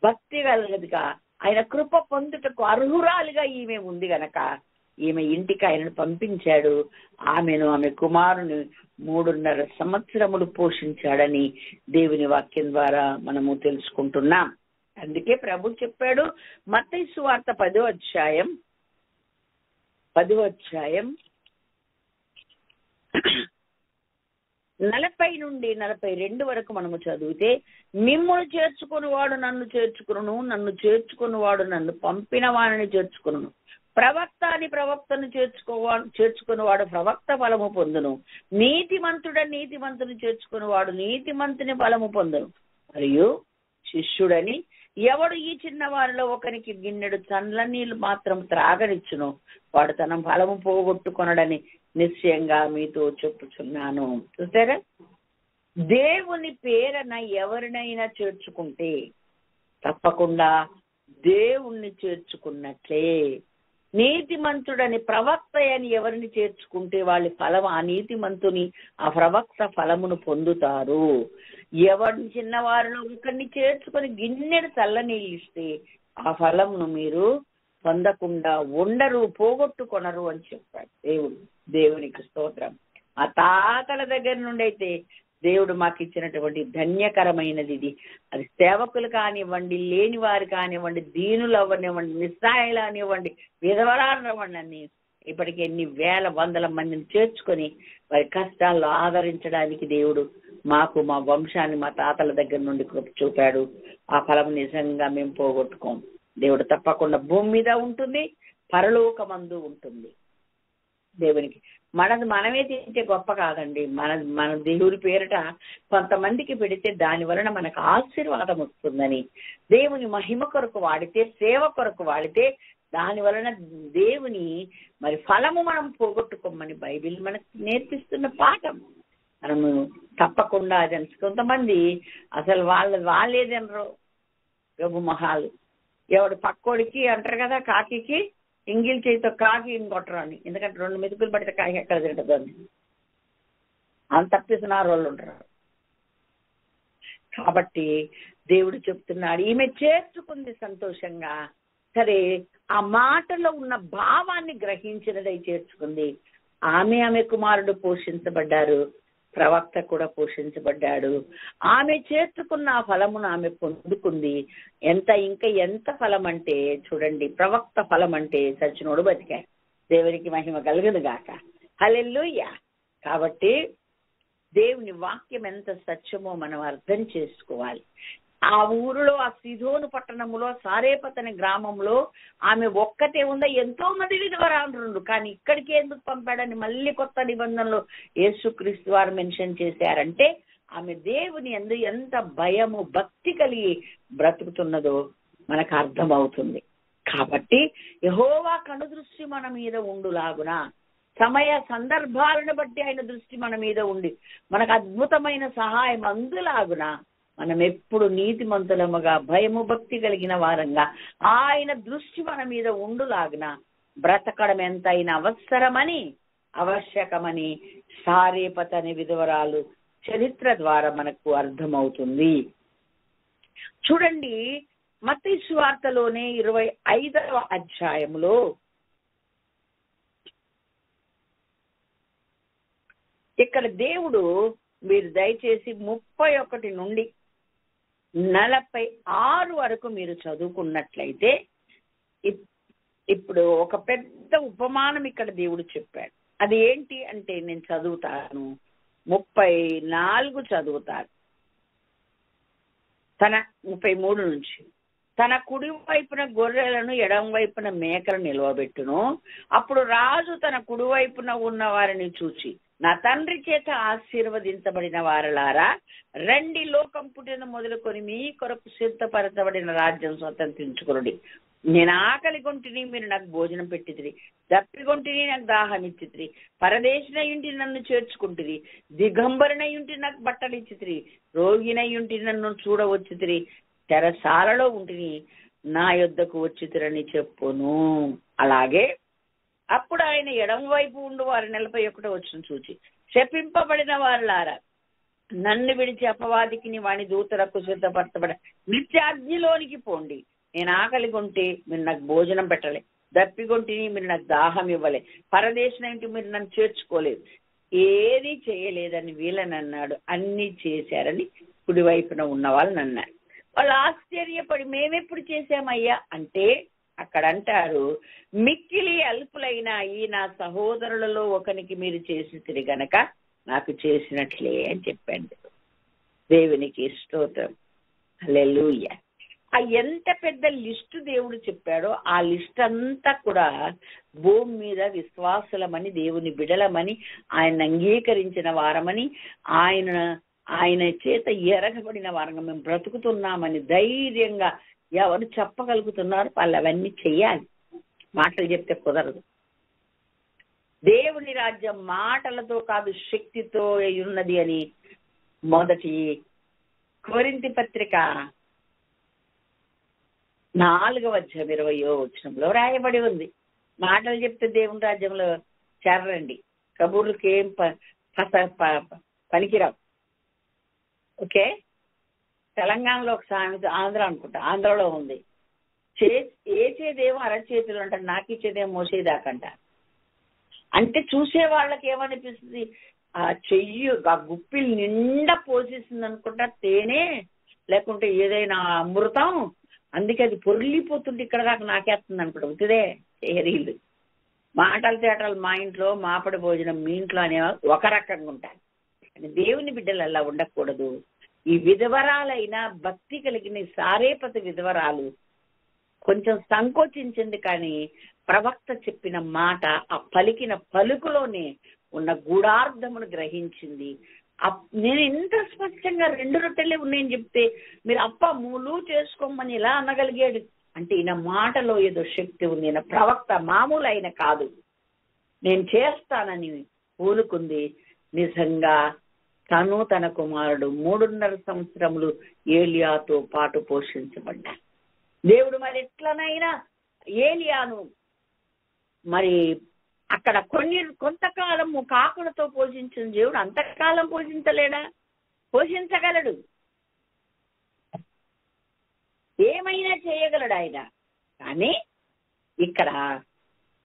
భక్తి గలదిగా, ఆయన కృప పొందుటకు అర్హురాలుగా ఈమె ఉంది గనక ఈమె ఇంటికి ఆయనను పంపించాడు. ఆమెను, ఆమె కుమారుని 3.5 సంవత్సరములు పోషించాడని దేవుని వాక్యం ద్వారా మనము తెలుసుకుంటున్నాం. అందుకే ప్రభు చెప్పాడు, మత్తయి సువార్త 10వ అధ్యాయం 40 నుండి 42 వరకు మనము చదివితే, మిమ్మును చేర్చుకుని వాడు నన్ను చేర్చుకును, నన్ను చేర్చుకుని వాడు నన్ను పంపిన వాడిని చేర్చుకును, ప్రవక్తను చేర్చుకుని వాడు ప్రవక్త ఫలము పొందును, నీతిమంతుని చేర్చుకుని వాడు నీతిమంతుని ఫలము పొందును, మరియు శిష్యుడని ఎవడు ఈ చిన్న వారిలో ఒకరికి గిన్నెడు చండ్ల నీళ్లు మాత్రం త్రాగనిచ్చును వాడు తన ఫలము పోగొట్టుకొనడని నిశ్చయంగా మీతో చెప్పుచున్నాను. చూసారా? దేవుని పేరన ఎవరినైనా చేర్చుకుంటే తప్పకుండా దేవుణ్ణి చేర్చుకున్నట్లే. నీతిమంతుడని ప్రవక్త అని ఎవరిని చేర్చుకుంటే వాళ్ళ ఫలం ఆ నీతిమంతుని ఆ ప్రవక్త ఫలమును పొందుతారు. ఎవరిని చిన్నవారిలో ఒకరిని చేర్చుకొని గిన్నెడు చల్లనీళ్ళు ఇస్తే ఆ ఫలమును మీరు పొందకుండా ఉండరు, పోగొట్టుకొనరు అని చెప్పాడు దేవుడు. దేవునికి స్తోత్రం. ఆ తాతల దగ్గర నుండి అయితే దేవుడు మాకు ఇచ్చినటువంటి ధన్యకరమైనది ఇది. అది సేవకులు కానివ్వండి, లేని వారు కానివ్వండి, దీనులు అవ్వనివ్వండి, నిస్సహాయులు అనివ్వండి, విధవరాలనివ్వండి అని ఇప్పటికి ఎన్ని వేల వందల మందిని చేర్చుకొని వారి కష్టాల్లో ఆదరించడానికి దేవుడు మాకు మా వంశాన్ని మా తాతల దగ్గర నుండి కృప చూపాడు. ఆ ఫలం నిజంగా మేము పోగొట్టుకోం. దేవుడు తప్పకుండా భూమి మీద ఉంటుంది, పరలోకమందు ఉంటుంది. దేవునికి మనది మనమే తింటే గొప్ప కాదండి. మన దేవుడి పేరిట కొంతమందికి పెడితే దాని వలన మనకు ఆశీర్వాదం వస్తుందని, దేవుని మహిమ కొరకు వాడితే, సేవ కొరకు వాడితే దాని వలన దేవుని మరి ఫలము మనం పోగొట్టుకోమని బైబిల్ మనకు నేర్పిస్తున్న పాఠం. మనము తప్పకుండా అది కొంతమంది అసలు వాళ్ళేదనరు గబు మహాలు. ఎవడు పక్కోడికి అంటారు కదా, కాకికి ఇంగిల్ చేతితో కాకి ఇంకొట్టరు అని. ఎందుకంటే 2 మెతుకులు పడితే కాకి ఎక్కడ తింటుంది అని అంత తప్పిస్తున్నారు వాళ్ళు ఉంటారు. కాబట్టి దేవుడు చెప్తున్నాడు, ఈమె చేర్చుకుంది సంతోషంగా. సరే, ఆ మాటలో ఉన్న భావాన్ని గ్రహించినదై చేర్చుకుంది. ఆమె కుమారుడు పోషించబడ్డారు, ప్రవక్త కూడా పోషించబడ్డాడు. ఆమె చేర్చుకున్న ఆ ఫలమును ఆమె పొందుకుంది. ఇంకా ఎంత ఫలం అంటే చూడండి, ప్రవక్త ఫలం అంటే సచ్చినోడు బతికా. దేవునికి మహిమ కలుగును గాక. హల్లెలూయా. కాబట్టి దేవుని వాక్యం ఎంత సత్యమో మనం అర్థం చేసుకోవాలి. ఆ ఊరిలో, ఆ సిదోను పట్టణంలో, సారేపత్ అనే గ్రామంలో ఆమె ఒక్కటే ఉందా? ఎంతో మంది విధవరాలు. కానీ ఇక్కడికి ఎందుకు పంపాడని మళ్ళీ కొత్త నిబంధనలో యేసుక్రీస్తు వారు మెన్షన్ చేశారంటే ఆమె దేవుని యందు ఎంత భయము భక్తి కలిగి బ్రతుకుతున్నదో మనకు అర్థమవుతుంది. కాబట్టి యెహోవా కనుదృష్టి మన మీద ఉండులాగున, సమయ సందర్భాలను బట్టి ఆయన దృష్టి మన మీద ఉండి మనకు అద్భుతమైన సహాయం అందులాగున మనం ఎప్పుడు నీతిమంతులముగా భయము భక్తి కలిగిన వారంగా ఆయన దృష్టి మన మీద ఉండులాగున బ్రతకడం ఎంతైనా ఆవశ్యకమని సారేపత్ అనే విధవరాలు చరిత్ర ద్వారా మనకు అర్థమవుతుంది. చూడండి, మత్తయి సువార్తలోనే 25వ అధ్యాయములో ఇక్కడ దేవుడు, మీరు దయచేసి 31 నుండి 46 వరకు మీరు చదువుకున్నట్లయితే ఇప్పుడు ఒక పెద్ద ఉపమానం ఇక్కడ దేవుడు చెప్పాడు. అది ఏంటి అంటే నేను చదువుతాను, 34 చదువుతాను. 33 నుంచి, తన కుడి వైపున గొర్రెలను ఎడం వైపున మేకలు నిలవబెట్టును. అప్పుడు రాజు తన కుడి వైపున ఉన్న వారిని చూచి, నా తండ్రి చేత ఆశీర్వదించబడిన వారలారా, రండి, లోకం పుట్టిన మొదలుకొని మీ కొరకు సిద్ధపరచబడిన రాజ్యం స్వతంత్రించుకునుడి. నేను ఆకలి కొంటిని, మీరు నాకు భోజనం పెట్టితిరి. దప్పిగొంటిని, నాకు దాహం ఇచ్చితిరి. పరదేశినయుంటి, నన్ను చేర్చుకుంటురి. దిగంబరినయుంటి, నాకు బట్టలు ఇచ్చితిరి. రోగినయుంటి, నన్ను చూడవచ్చితిరి. చెరసాలలో ఉంటిని, నా యొద్దకు వచ్చితిరని చెప్పును. అలాగే అప్పుడు ఆయన ఎడం వైపు ఉండు వారి 41వ వచనం చూచి, శపింపబడిన వారులారా, నన్ను విడిచి అపవాదికి వాని దూతలకు సిద్ధపరచబడ నిత్యాగ్నిలోనికి పోండి. నేను ఆకలి కొంటే మీరు నాకు భోజనం పెట్టలే, దప్పిగొంటిని మీరు నాకు దాహం ఇవ్వలే, పరదేశినంటే మీరు నన్ను చేర్చుకోలేదు, ఏది చేయలేదని వీళ్ళని అన్నాడు. అన్ని చేశారని కుడి వైపున ఉన్న వాళ్ళని అన్నారు. వాళ్ళు ఆశ్చర్యపడి, మేమెప్పుడు చేశామయ్యా అంటే అక్కడ అంటారు, మిక్కిలి అల్పులైన ఈ నా సహోదరులలో ఒకనికి మీరు చేసి గనక నాకు చేసినట్లే అని చెప్పండి. దేవునికి స్తోత్రం. హల్లెలూయా. ఆ ఎంత పెద్ద లిస్టు దేవుడు చెప్పాడో ఆ లిస్ట్ అంతా కూడా భూమి మీద విశ్వాసులమని, దేవుని బిడలమని, ఆయన అంగీకరించిన వారమని, ఆయన చేత ఎరగబడిన వారంగా మేము బ్రతుకుతున్నామని ధైర్యంగా ఎవరు చెప్పగలుగుతున్నారు? వాళ్ళు అవన్నీ చెయ్యాలి. మాటలు చెప్తే కుదరదు. దేవుని రాజ్యం మాటలతో కాదు శక్తితో ఉన్నది అని 1 కొరింథీ పత్రిక 4వ అధ్యాయం 20వ వచనంలో రాయబడి ఉంది. మాటలు చెప్తే దేవుని రాజ్యంలో చేరండి. కబూర్లకి ఏం పనికిరావు. ఓకే, తెలంగాణలో ఒక సామెత, ఆంధ్ర అనుకుంటా, ఆంధ్రలో ఉంది, ఏచేదేమో అరచేతులు అంటారు, నాకు ఇచ్చేదేమో మోసేదాకంట. అంటే చూసే వాళ్ళకి ఏమనిపిస్తుంది, ఆ చెయ్యి ఆ గుప్పిల్ నిండా పోసేసింది అనుకుంటా తేనె, లేకుంటే ఏదైనా అమృతం, అందుకే అది పొర్లిపోతుంటే ఇక్కడ దాకా నాకేస్తుంది అనుకుంటా. ఉతిదే చేయరీళ్ళు. మాటలు తేటలు మా ఇంట్లో, మాపడి భోజనం మీ ఇంట్లో అనే ఒక రకంగా ఉంటారు. దేవుని బిడ్డలు అలా ఉండకూడదు. ఈ విధవరాలైన భక్తి కలిగిన సారేపతి విధవరాలు కొంచెం సంకోచించింది, కానీ ప్రవక్త చెప్పిన మాట, ఆ పలికిన పలుకులోనే ఉన్న గూఢార్థమును గ్రహించింది. నేను ఎంత స్పష్టంగా 2 రొట్టెలే ఉన్నాయని చెప్తే మీరు అప్ప 3 చేసుకోమని ఇలా అనగలిగాడు అంటే ఈయన మాటలో ఏదో శక్తి ఉంది. ఈయన ప్రవక్త మామూలు అయిన కాదు. నేను చేస్తానని పూనుకుంది. నిజంగా తను తన కుమారుడు 3.5 సంవత్సరములు ఏలియాతో పాటు పోషించబడ్డా. దేవుడు మరి ఎట్లనైనా ఏలియాను మరి అక్కడ కొంతకాలము కాకులతో పోషించిన దేవుడు అంతకాలం పోషించలేడా? పోషించగలడు, ఏమైనా చేయగలడు ఆయన. కానీ ఇక్కడ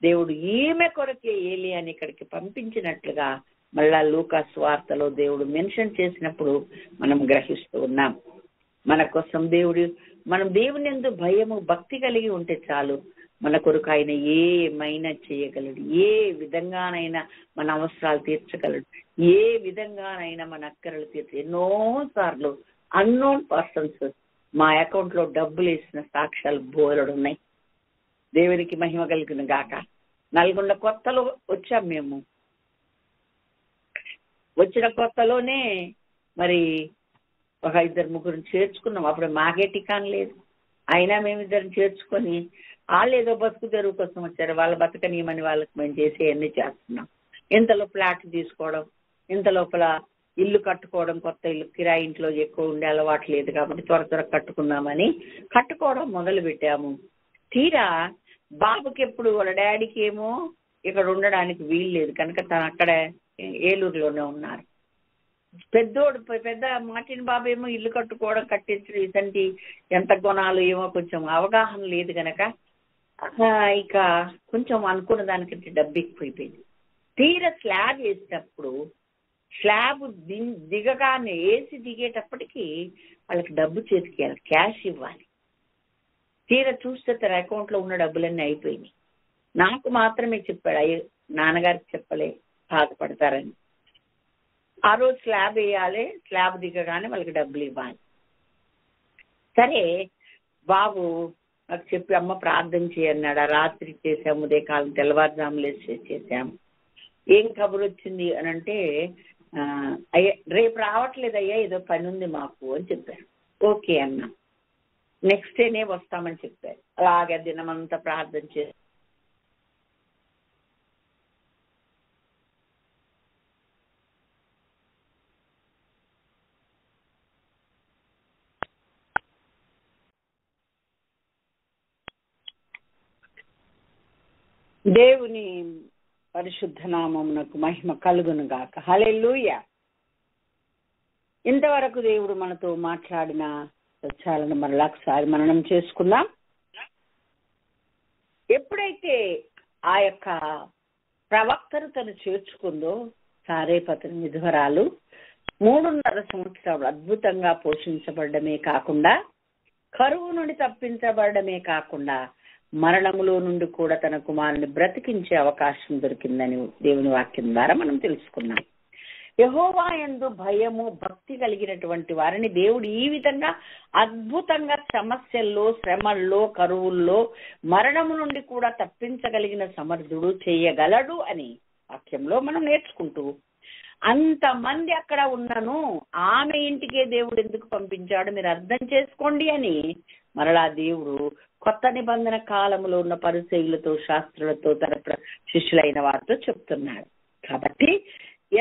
దేవుడు ఈమె కొరకే ఏలియాని ఇక్కడికి పంపించినట్లుగా మళ్ళా లూకా సువార్తలో దేవుడు మెన్షన్ చేసినప్పుడు మనం గ్రహిస్తూ ఉన్నాం. మన కోసం మనం దేవుని యందు భయము భక్తి కలిగి ఉంటే చాలు, మన కొరకు ఆయన ఏమైనా చేయగలడు. ఏ విధంగానైనా మన అవసరాలు తీర్చగలడు, ఏ విధంగానైనా మన అక్కరలు ఎన్నో సార్లు అన్నోన్ పర్సన్స్ మా అకౌంట్ లో డబ్బులు వేసిన సాక్ష్యాలు బోలెడు ఉన్నాయి. దేవునికి మహిమ కలిగిన గాక. నల్గొండ కొత్తలో వచ్చాం మేము. వచ్చిన కొత్తలోనే మరి ఒక 2-3 చేర్చుకున్నాం. అప్పుడు మాకే టికాన్ లేదు. అయినా మేమిద్దరం చేర్చుకొని వాళ్ళు ఏదో బతుకు తెరువు కోసం వచ్చారు, వాళ్ళ బతకనీయమని వాళ్ళకి మేము చేసేవన్నీ చేస్తున్నాం. ఇంతలో ఫ్లాట్ తీసుకోవడం, ఇంత లోపల ఇల్లు కట్టుకోవడం, కొత్త ఇల్లు, కిరాయి ఇంట్లో ఎక్కువ ఉండే అలవాటు లేదు కాబట్టి త్వర కట్టుకుందామని కట్టుకోవడం మొదలు పెట్టాము. తీరా బాబుకి ఎప్పుడు వాళ్ళ డాడీకి ఏమో ఇక్కడ ఉండడానికి వీలు లేదు కనుక తను అక్కడ ఏలూరులోనే ఉన్నారు. పెద్ద మాటిన బాబు ఏమో ఇల్లు కట్టుకోవడం, కట్టించడం, ఇదంటి ఎంత గుణాలు ఏమో కొంచెం అవగాహన లేదు కనుక ఇక కొంచెం అనుకున్న దానికంటే డబ్బు ఎక్కువైపోయింది. తీరా స్లాబ్ వేసినప్పుడు స్లాబ్ దిగగానే వేసి దిగేటప్పటికి వాళ్ళకి డబ్బు చేతికి క్యాష్ ఇవ్వాలి. తీరా చూస్తే తన అకౌంట్ లో ఉన్న డబ్బులన్నీ అయిపోయినాయి. నాకు మాత్రమే చెప్పాడు, అయ్యో నాన్నగారికి చెప్పలే బాధపడతారని. ఆ రోజు స్లాబ్ వేయాలి, స్లాబ్ దిగగానే వాళ్ళకి డబ్బులు ఇవ్వాలి. సరే బాబు నాకు చెప్పి అమ్మ ప్రార్థన చేయన్నాడు. ఆ రాత్రి చేసాము, ఉదయకాలం తెల్లవారుజాములు చేసాము. ఏం కబురు వచ్చింది అని అంటే, అయ్యా రేపు రావట్లేదు అయ్యా, ఏదో పని ఉంది మాకు అని చెప్పారు. ఓకే అన్నా. నెక్స్ట్ డేనే వస్తామని చెప్పారు. అలాగే దినమంతా ప్రార్థన చేసి దేవుని పరిశుద్ధ నామమునకు మహిమ కలుగును గాక. హల్లెలూయా. ఇంతవరకు దేవుడు మనతో మాట్లాడిన సత్యాలను మరొకసారి మననం చేసుకుందాం. ఎప్పుడైతే ఆ యొక్క ప్రవక్తను తను చేర్చుకుందో సారేపతి విధవరాలు 3.5 సంవత్సరాలు అద్భుతంగా పోషించబడమే కాకుండా, కరువు నుండి తప్పించబడమే కాకుండా, మరణములో నుండి కూడా తన కుమారుని బ్రతికించే అవకాశం దొరికిందని దేవుని వాక్యం ద్వారా మనం తెలుసుకున్నాం. యెహోవా యందు భయము భక్తి కలిగినటువంటి వారిని దేవుడు ఈ విధంగా అద్భుతంగా సమస్యల్లో, శ్రమల్లో, కరువుల్లో, మరణము నుండి కూడా తప్పించగలిగిన సమర్థుడు, చేయగలడు అని వాక్యంలో మనం నేర్చుకుంటూ, అంతమంది అక్కడ ఉన్నను ఆమె ఇంటికే దేవుడు ఎందుకు పంపించాడు మీరు అర్థం చేసుకోండి అని మరలా దేవుడు కొత్త నిబంధన కాలంలో ఉన్న పరిసయ్యులతో, శాస్త్రులతో, తన శిష్యులైన వారితో చెప్తున్నాడు. కాబట్టి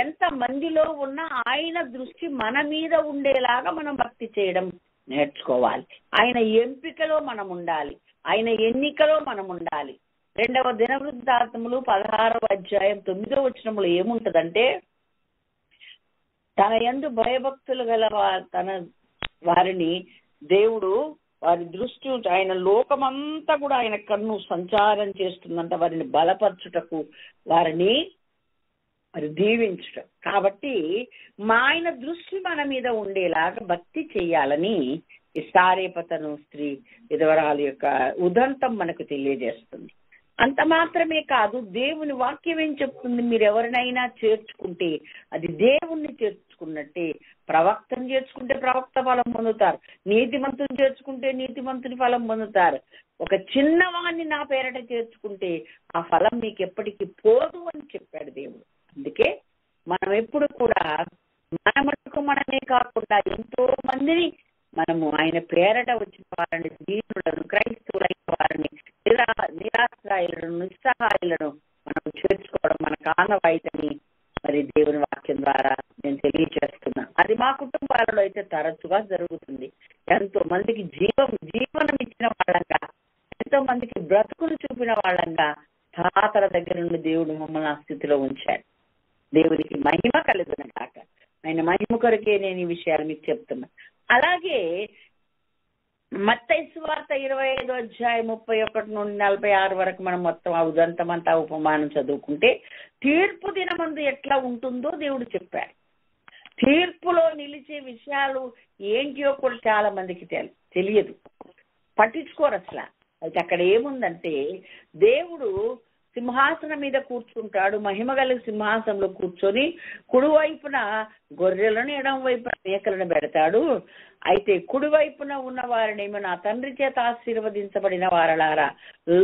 ఎంత మందిలో ఉన్న ఆయన దృష్టి మన మీద ఉండేలాగా మనం భక్తి చేయడం నేర్చుకోవాలి. ఆయన ఎంపికలో మనం ఉండాలి, ఆయన ఎన్నికలో మనం ఉండాలి. రెండవ దినవృత్తాంతములు 16వ అధ్యాయం 9వ వచనములో ఏముంటదంటే, తన యందు భయభక్తులు గల తన వారిని దేవుడు, వారి దృష్టి ఆయన లోకమంతా కూడా ఆయన కన్ను సంచారం చేస్తుందంట, వారిని బలపరచుటకు, వారిని మరి దీవించుట. కాబట్టి మా ఆయన దృష్టి మన మీద ఉండేలాగా భక్తి చెయ్యాలని ఈ సారేపతను స్త్రీ విధవరాలు యొక్క ఉదంతం మనకు తెలియజేస్తుంది. అంత మాత్రమే కాదు, దేవుని వాక్యం ఏం చెప్తుంది, మీరు ఎవరినైనా చేర్చుకుంటే అది దేవుణ్ణి చేర్చుకున్నట్టే. ప్రవక్తను చేర్చుకుంటే ప్రవక్త ఫలం పొందుతారు, నీతిమంతుని చేర్చుకుంటే నీతిమంతుని ఫలం పొందుతారు. ఒక చిన్నవాణ్ణి నా పేరట చేర్చుకుంటే ఆ ఫలం మీకు ఎప్పటికీ పోదు అని చెప్పాడు దేవుడు. అందుకే మనం ఎప్పుడు కూడా మన మటుకు మనమే కాకుండా ఎంతో మందిని మనము ఆయన పేరట వచ్చిన వారిని, దీనులను, క్రైస్తవులైన వారిని, నిరాశ్రాయులను, నిస్సహాయులను మనం చేర్చుకోవడం మన ఆనవాయితని మరి దేవుని వాక్యం ద్వారా నేను తెలియజేస్తున్నా. అది మా కుటుంబాలలో అయితే తరచుగా జరుగుతుంది. ఎంతో మందికి జీవనం ఇచ్చిన వాళ్ళంగా, ఎంతో మందికి బ్రతుకులు చూపిన వాళ్ళంగా తాతల దగ్గర నుండి దేవుడు మమ్మల్ని ఆ స్థితిలో ఉంచాడు. దేవునికి మహిమ కలుగును కాక. ఆయన మహిమ కొరకే నేను ఈ విషయాలు మీకు చెప్తున్నా. అలాగే మత్తయి సువార్త 25వ అధ్యాయం 31 నుండి 46 వరకు మనం మొత్తం ఆ ఉదంతమంతా ఉపమానం చదువుకుంటే తీర్పు దినమందు ఎట్లా ఉంటుందో దేవుడు చెప్పాడు. తీర్పులో నిలిచే విషయాలు ఏంటియో కూడా చాలా మందికి తెలియదు, పట్టించుకోరు అసలు. అయితే అక్కడ ఏముందంటే, దేవుడు సింహాసనం మీద కూర్చుంటాడు, మహిమ కలిగి సింహాసనంలో కూర్చొని కుడివైపున గొర్రెలను, ఎడమ వైపున మేకలను పెడతాడు. అయితే కుడివైపున ఉన్న వారినేమో, నా తండ్రి చేత ఆశీర్వదించబడిన వారలారా,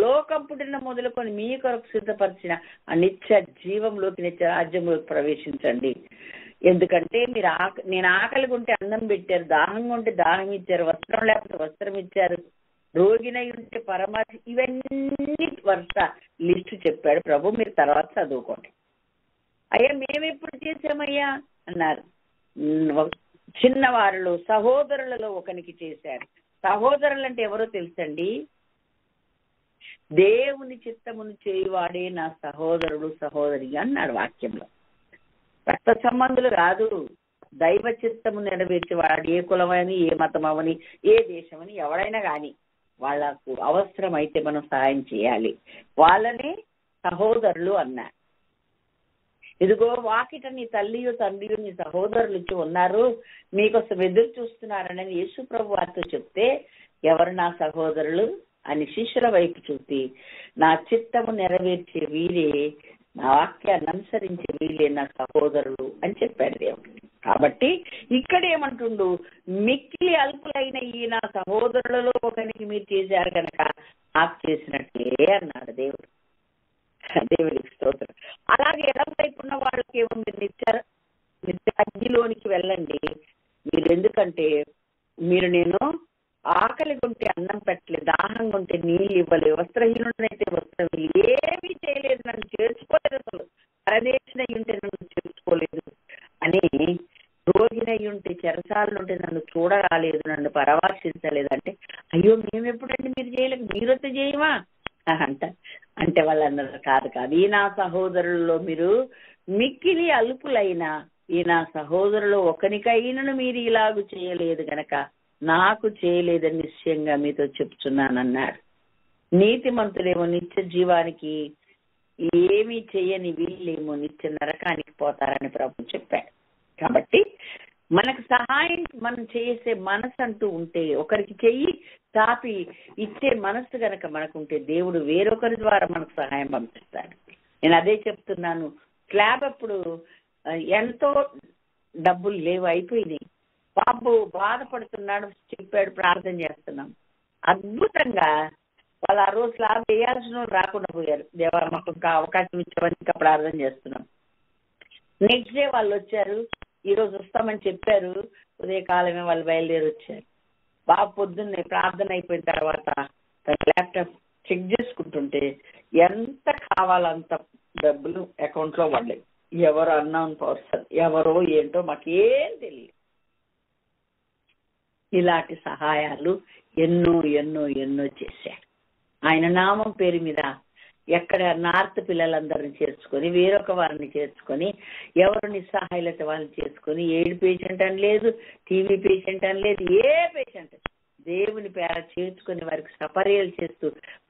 లోకం పుట్టిన మొదలుకొని మీ కొరకు సిద్ధపరిచిన ఆ నిత్య జీవంలోకి, నిత్య రాజ్యంలోకి ప్రవేశించండి. ఎందుకంటే నేను ఆకలిగా ఉంటే అన్నం పెట్టారు, దాహంగా ఉంటే దాహం ఇచ్చారు, వస్త్రం లేకపోతే వస్త్రం ఇచ్చారు, రోగినై ఉంటే పరమాత్మ, ఇవన్నీ వరుస లిస్టు చెప్పాడు ప్రభు. మీరు తర్వాత చదువుకోండి. అయ్యా మేమెప్పుడు చేశామయ్యా అన్నారు. చిన్నవారిలో సహోదరులలో ఒకనికి చేశారు. సహోదరులు అంటే ఎవరో తెలుసండి? దేవుని చిత్తమును చేయువాడే నా సహోదరుడు సహోదరి అన్నాడు వాక్యంలో. రక్త సంబంధులు కాదు, దైవ చిత్తము నెరవేర్చేవాడు. ఏ కులమని, ఏ మతం అవని, ఏ దేశమని ఎవడైనా కానీ వాళ్ళకు అవసరం అయితే మనం సహాయం చేయాలి. వాళ్ళనే సహోదరులు అన్నారు. ఇదిగో వాకిట నీ తల్లియు తండ్రియు నీ సహోదరులు ఇచ్చి ఉన్నారు, మీకోసం ఎదురు చూస్తున్నారని యేసు ప్రభు వారితో చెప్తే, ఎవరు నా సహోదరులు అని శిష్యుల వైపు చూసి, నా చిత్తము నెరవేర్చే వీరే, నా వాక్యాన్ని అనుసరించే వీళ్ళే నా సహోదరులు అని చెప్పాడు దేవుడు. కాబట్టి ఇక్కడ ఏమంటుండు, మిక్కిలి అల్పులైన ఈ నా సహోదరులలో ఒకరికి మీరు చేశారు కనుక నాకు చేసినట్లే అన్నాడు దేవుడు. దేవుడికి స్తోత్రం. అలాగే ఎడమ వైపు ఉన్న వాళ్ళకి ఏముంది, నిత్య అగ్నిలోనికి వెళ్ళండి. మీరు ఎందుకంటే నేను ఆకలి ఉంటే అన్నం పెట్టలేదు, దాహంగా ఉంటే నీళ్ళు ఇవ్వలేదు, వస్త్రహీనుడనైతే వస్త్రం ఏమీ చేయలేదు, నన్ను చేర్చుకోలేదు, అసలు పరదేశినై ఉంటే నన్ను చేర్చుకోలేదు అని, రోగినై ఉంటే చెరసాలు ఉంటే నన్ను చూడరాలేదు, నన్ను పరామర్శించలేదు అంటే, అయ్యో మేము ఎప్పుడండి మీరు చేయలేదు, మీరొత్తే చేయమా అంటే వాళ్ళు అన్నారు, కాదు ఈ నా సహోదరులలో మీరు మిక్కిలి అల్పులైన ఈ నా సహోదరులు ఒకనికైనను మీరు ఇలాగూ చేయలేదు గనక నాకు చేయలేదని నిశ్చయంగా మీతో చెప్తున్నానన్నాడు. నీతిమంతులేమో నిత్య జీవానికి, ఏమీ చేయని వీళ్ళేమో నిత్య నరకానికి పోతారని ప్రభు చెప్పాడు. కాబట్టి మనకు సహాయం మనం చేసే మనసు అంటూ ఉంటే, ఒకరికి చెయ్యి తాపి ఇచ్చే మనసు గనక మనకుంటే, దేవుడు వేరొకరి ద్వారా మనకు సహాయం పంపిస్తాడు. నేను అదే చెప్తున్నాను. స్లాబ్ అప్పుడు ఎంతో డబ్బులు లేవు, అయిపోయినాయి. బాబు బాధపడుతున్నాడు, చెప్పాడు, ప్రార్థన చేస్తున్నాం. అద్భుతంగా వాళ్ళు ఆ రోజు స్లాబ్ వేయాల్సిన రాకుండా పోయారు. దేవా మాకు ఇంకా అవకాశం ఇచ్చామని ఇంకా ప్రార్థన చేస్తున్నాం. నెక్స్ట్ డే వాళ్ళు వచ్చారు, ఈ రోజు వస్తామని చెప్పారు. ఉదయకాలమే వాళ్ళు బయలుదేరి వచ్చారు. బాబు పొద్దున్నే ప్రార్థన అయిపోయిన తర్వాత తన ల్యాప్టాప్ చెక్ చేసుకుంటుంటే ఎంత కావాలంత డబ్బులు అకౌంట్ లో పడ్డాయి. ఎవరు అన్నౌన్ పర్సన్, ఎవరో ఏంటో మాకేం తెలియదు. ఇలాంటి సహాయాలు ఎన్నో ఎన్నో ఎన్నో చేశారు. ఆయన నామం పేరు మీద ఎక్కడ నార్త్ పిల్లలందరినీ చేర్చుకొని వేరొక వారిని చేర్చుకొని ఎవరు నిస్సహాయత వాళ్ళని చేసుకొని ఎయిడ్ పేషెంట్ అని లేదు, టీవీ పేషెంట్ అని లేదు, ఏ పేషెంట్ దేవుని పేర చేర్చుకొని వారికి సపర్యలు చేస్తూ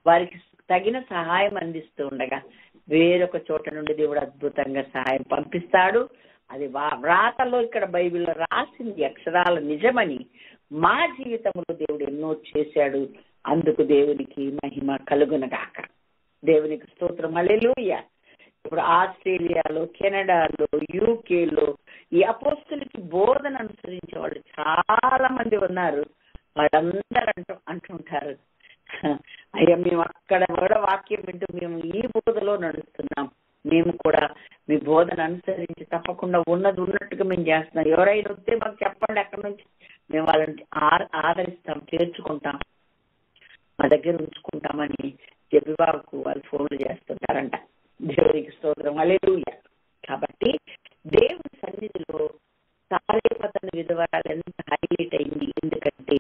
వారికి తగిన సహాయం అందిస్తూ ఉండగా వేరొక చోట నుండి దేవుడు అద్భుతంగా సహాయం పంపిస్తాడు. అది వ్రాతలో ఇక్కడ బైబిల్లో రాసింది అక్షరాల నిజమని మా జీవితంలో దేవుడు ఎన్నో చేశాడు. అందుకు దేవునికి మహిమ కలుగునగాక. దేవునికి స్తోత్రం, హల్లెలూయా. ఇప్పుడు ఆస్ట్రేలియాలో, కెనడాలో, యూకేలో ఈ అపోస్తులకి బోధన అనుసరించే వాళ్ళు చాలా మంది ఉన్నారు. వాళ్ళందరూ అంటుంటారు, అయ్యా మేము అక్కడ కూడా వాక్యం వింటూ మేము ఈ బోధలో నడుస్తున్నాం, మేము కూడా మీ బోధన అనుసరించి తప్పకుండా ఉన్నది ఉన్నట్టుగా మేము చేస్తున్నాం. ఎవరైనా వస్తే మాకు చెప్పండి, అక్కడి నుంచి మేము వాళ్ళని ఆదరిస్తాం, చేర్చుకుంటాం, మా దగ్గర ఉంచుకుంటామని జబిబాబుకు వాళ్ళు ఫోన్లు చేస్తుంటారంట. దేవునికి స్తోత్రం, హల్లెలూయా. కాబట్టి దేవుని సన్నిధిలో సారేపతన విధవరాలు ఎంత హైలైట్ అయింది, ఎందుకంటే